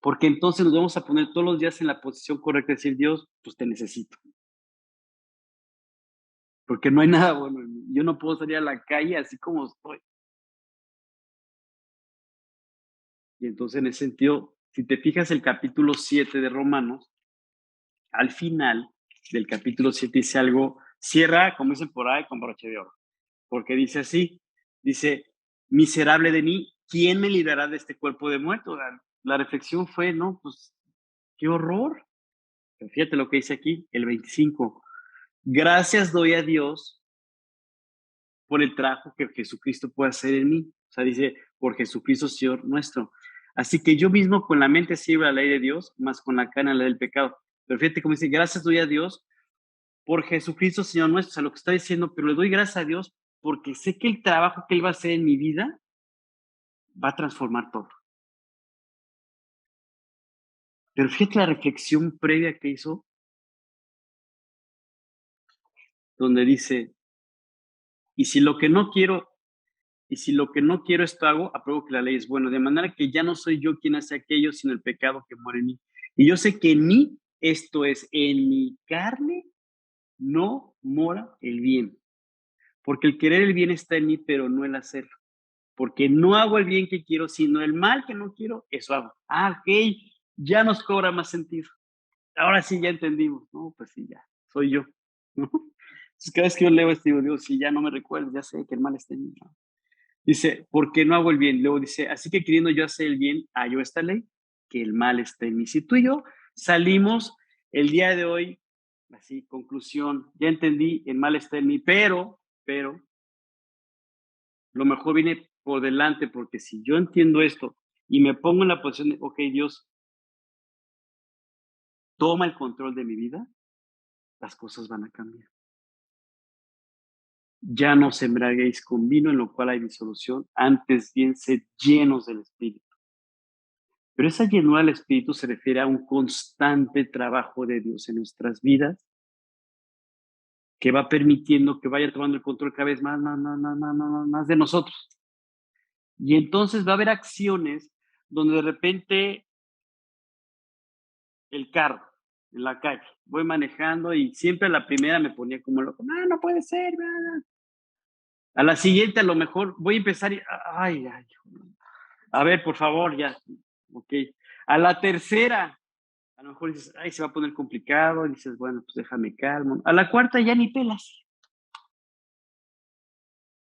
Porque entonces nos vamos a poner todos los días en la posición correcta de decir, Dios, pues te necesito. Porque no hay nada bueno en mí. Yo no puedo salir a la calle así como estoy. Y entonces, en ese sentido, si te fijas el capítulo 7 de Romanos, al final del capítulo 7 dice algo, cierra, como dicen por ahí, con broche de oro. Porque dice así, dice, miserable de mí, ¿quién me librará de este cuerpo de muerto? La reflexión fue, no, pues, qué horror. Pero fíjate lo que dice aquí, el 25. Gracias doy a Dios por el trabajo que Jesucristo puede hacer en mí. O sea, dice, por Jesucristo, Señor nuestro. Así que yo mismo con la mente sirvo la ley de Dios, más con la carne la del pecado. Pero fíjate cómo dice, gracias doy a Dios por Jesucristo, Señor nuestro. O sea, lo que está diciendo, pero le doy gracias a Dios porque sé que el trabajo que Él va a hacer en mi vida va a transformar todo. Pero fíjate la reflexión previa que hizo, donde dice, y si lo que no quiero, y si lo que no quiero esto hago, apruebo que la ley es buena, de manera que ya no soy yo quien hace aquello, sino el pecado que muere en mí. Y yo sé que en mí, esto es, en mi carne, no mora el bien. Porque el querer el bien está en mí, pero no el hacerlo. Porque no hago el bien que quiero, sino el mal que no quiero, eso hago. Ah, ok, ya nos cobra más sentido. Ahora sí ya entendimos. No, pues sí, ya, soy yo. ¿No? Entonces, cada vez que yo leo esto, digo, si ya no me recuerdo, ya sé que el mal está en mí. ¿No? Dice, porque no hago el bien. Luego dice, así que queriendo yo hacer el bien, hallo esta ley, que el mal está en mí. Si tú y yo salimos el día de hoy, así, conclusión, ya entendí, el mal está en mí, pero, lo mejor viene por delante, porque si yo entiendo esto y me pongo en la posición de, ok, Dios, toma el control de mi vida, las cosas van a cambiar. Ya no se embriaguéis con vino en lo cual hay disolución, antes bien sed llenos del Espíritu. Pero esa llenura del Espíritu se refiere a un constante trabajo de Dios en nuestras vidas que va permitiendo que vaya tomando el control cada vez más de nosotros. Y entonces va a haber acciones donde de repente el carro en la calle, voy manejando y siempre a la primera me ponía como loco, no, no puede ser, a la siguiente a lo mejor voy a empezar y, ay, a ver, por favor, ya, ok. A la tercera, a lo mejor dices, ay, se va a poner complicado, y dices, bueno, pues déjame calmo. A la cuarta ya ni pelas.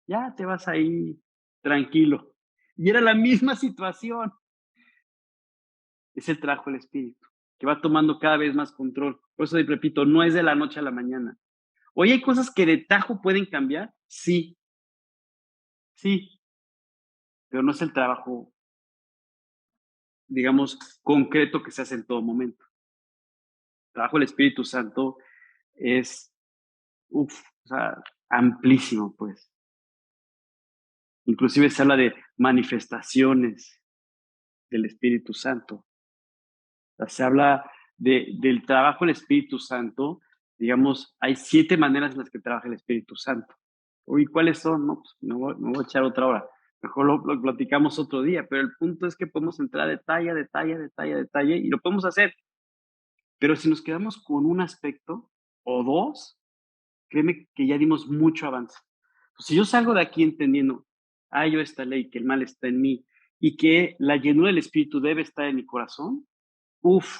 Ya te vas ahí tranquilo. Y era la misma situación. Es el trabajo del Espíritu, que va tomando cada vez más control. Por eso repito, no es de la noche a la mañana. Oye, ¿hay cosas que de tajo pueden cambiar? Sí, sí, pero no es el trabajo, digamos, concreto que se hace en todo momento. El trabajo del Espíritu Santo es, o sea, amplísimo, pues. Inclusive se habla de manifestaciones del Espíritu Santo. O sea, se habla del trabajo del Espíritu Santo. Digamos, hay 7 maneras en las que trabaja el Espíritu Santo. Uy, ¿cuáles son? No, pues me voy a echar otra hora. Mejor lo platicamos otro día, pero el punto es que podemos entrar a detalle, a detalle, a detalle, a detalle, y lo podemos hacer. Pero si nos quedamos con un aspecto o dos, créeme que ya dimos mucho avance. Pues si yo salgo de aquí entendiendo, yo esta ley, que el mal está en mí y que la llenura del Espíritu debe estar en mi corazón, uf,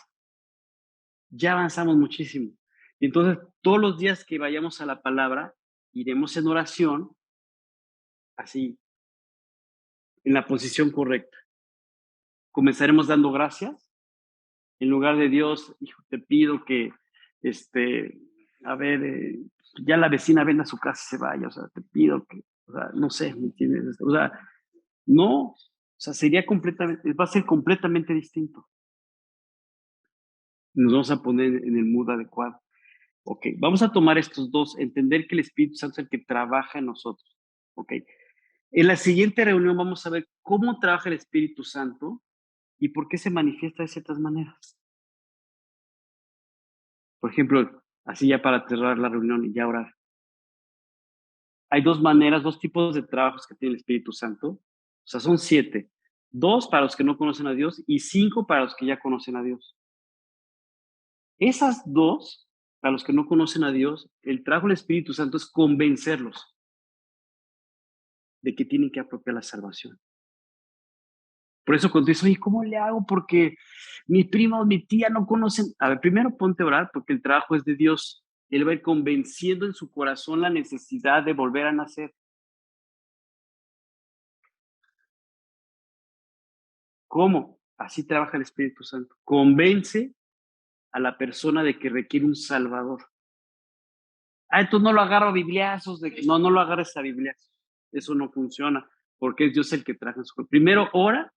ya avanzamos muchísimo. Y entonces, todos los días que vayamos a la palabra, iremos en oración, así, en la posición correcta. Comenzaremos dando gracias, en lugar de Dios, hijo, te pido que, este, a ver, ya la vecina venda su casa y se vaya, o sea, te pido que, o sea, no sé, ¿me entiendes? O sea, no, o sea, sería completamente, va a ser completamente distinto. Nos vamos a poner en el mood adecuado. Ok, vamos a tomar estos dos, entender que el Espíritu Santo es el que trabaja en nosotros. Ok, en la siguiente reunión vamos a ver cómo trabaja el Espíritu Santo y por qué se manifiesta de ciertas maneras. Por ejemplo, así ya para cerrar la reunión y ya orar. Hay dos maneras, dos tipos de trabajos que tiene el Espíritu Santo. O sea, son 7. 2 para los que no conocen a Dios y 5 para los que ya conocen a Dios. Esas dos, para los que no conocen a Dios, el trabajo del Espíritu Santo es convencerlos de que tienen que apropiar la salvación. Por eso cuando dices, oye, ¿cómo le hago? Porque mi prima o mi tía no conocen. A ver, primero ponte a orar porque el trabajo es de Dios. Él va a ir convenciendo en su corazón la necesidad de volver a nacer. ¿Cómo? Así trabaja el Espíritu Santo. Convence a la persona de que requiere un Salvador. Entonces no lo agarro a bibliazos. No lo agarres a bibliazos. Eso no funciona porque es Dios el que trabaja en su corazón. Primero ora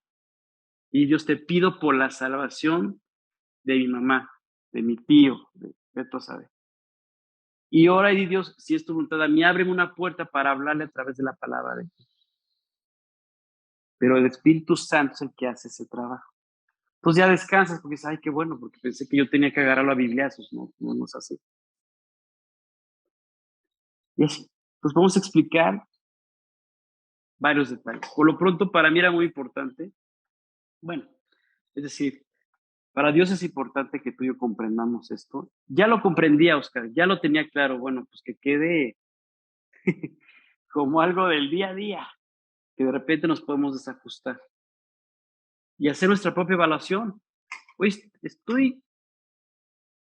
y Dios te pido por la salvación de mi mamá, de mi tío, de tú sabes. Y ora y di Dios, si es tu voluntad, a mí ábreme una puerta para hablarle a través de la palabra de Dios. Pero el Espíritu Santo es el que hace ese trabajo. Entonces ya descansas porque dices, ay, qué bueno, porque pensé que yo tenía que agarrarlo a bibliazos, no es así. Y así. Pues vamos a explicar varios detalles. Por lo pronto, para mí era muy importante, bueno, es decir, para Dios es importante que tú y yo comprendamos esto. Ya lo comprendía, Oscar, ya lo tenía claro, bueno, pues que quede como algo del día a día, que de repente nos podemos desajustar y hacer nuestra propia evaluación. Oye,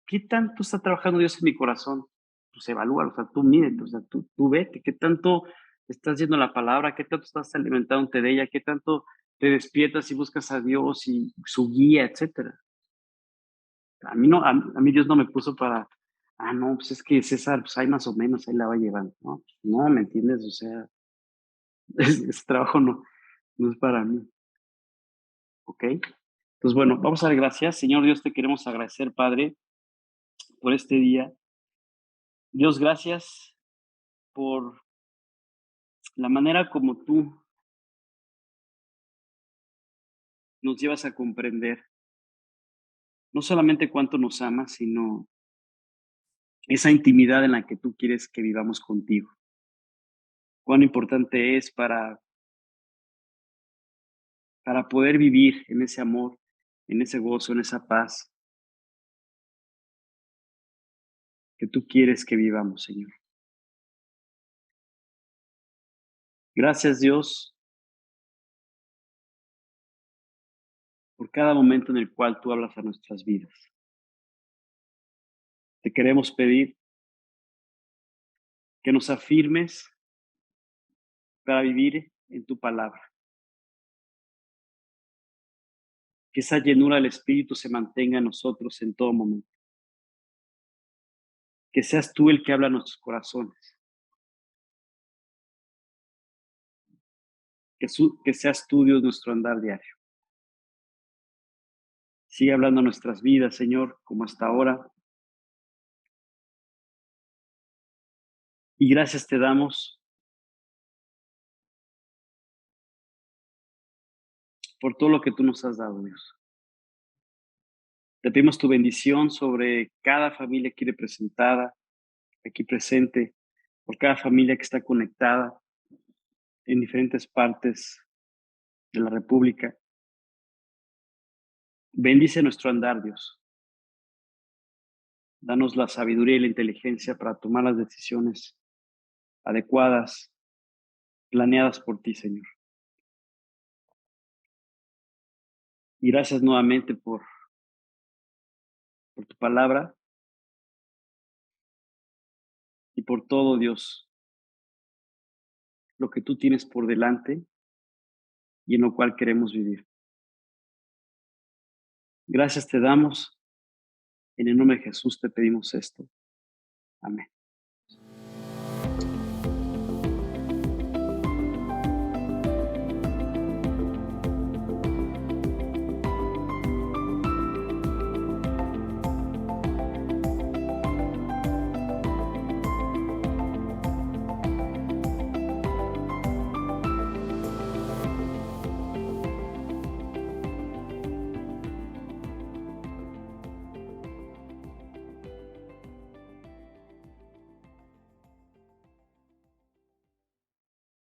¿qué tanto está trabajando Dios en mi corazón? Pues evalúalo, o sea, tú mídete, o sea, tú vete, ¿qué tanto estás yendo la palabra? ¿Qué tanto estás alimentándote de ella? ¿Qué tanto te despiertas y buscas a Dios y su guía, etcétera? A mí no, a mí Dios no me puso para, no, pues es que César, pues ahí más o menos, ahí la va llevando, ¿no? No, ¿me entiendes? O sea, ese trabajo no es para mí, ¿ok? Pues bueno, vamos a dar gracias. Señor Dios, te queremos agradecer, Padre, por este día. Dios, gracias por la manera como tú nos llevas a comprender no solamente cuánto nos amas, sino esa intimidad en la que tú quieres que vivamos contigo. Cuán importante es para poder vivir en ese amor, en ese gozo, en esa paz que tú quieres que vivamos, Señor. Gracias, Dios, por cada momento en el cual tú hablas a nuestras vidas. Te queremos pedir que nos afirmes para vivir en tu palabra. Que esa llenura del Espíritu se mantenga en nosotros en todo momento. Que seas tú el que habla a nuestros corazones. Que seas tú, Dios, nuestro andar diario. Sigue hablando a nuestras vidas, Señor, como hasta ahora. Y gracias te damos por todo lo que tú nos has dado, Dios. Te pedimos tu bendición sobre cada familia aquí representada, aquí presente, por cada familia que está conectada en diferentes partes de la República. Bendice nuestro andar, Dios. Danos la sabiduría y la inteligencia para tomar las decisiones adecuadas, planeadas por ti, Señor. Y gracias nuevamente por tu palabra y por todo, Dios, lo que tú tienes por delante y en lo cual queremos vivir. Gracias te damos. En el nombre de Jesús te pedimos esto. Amén.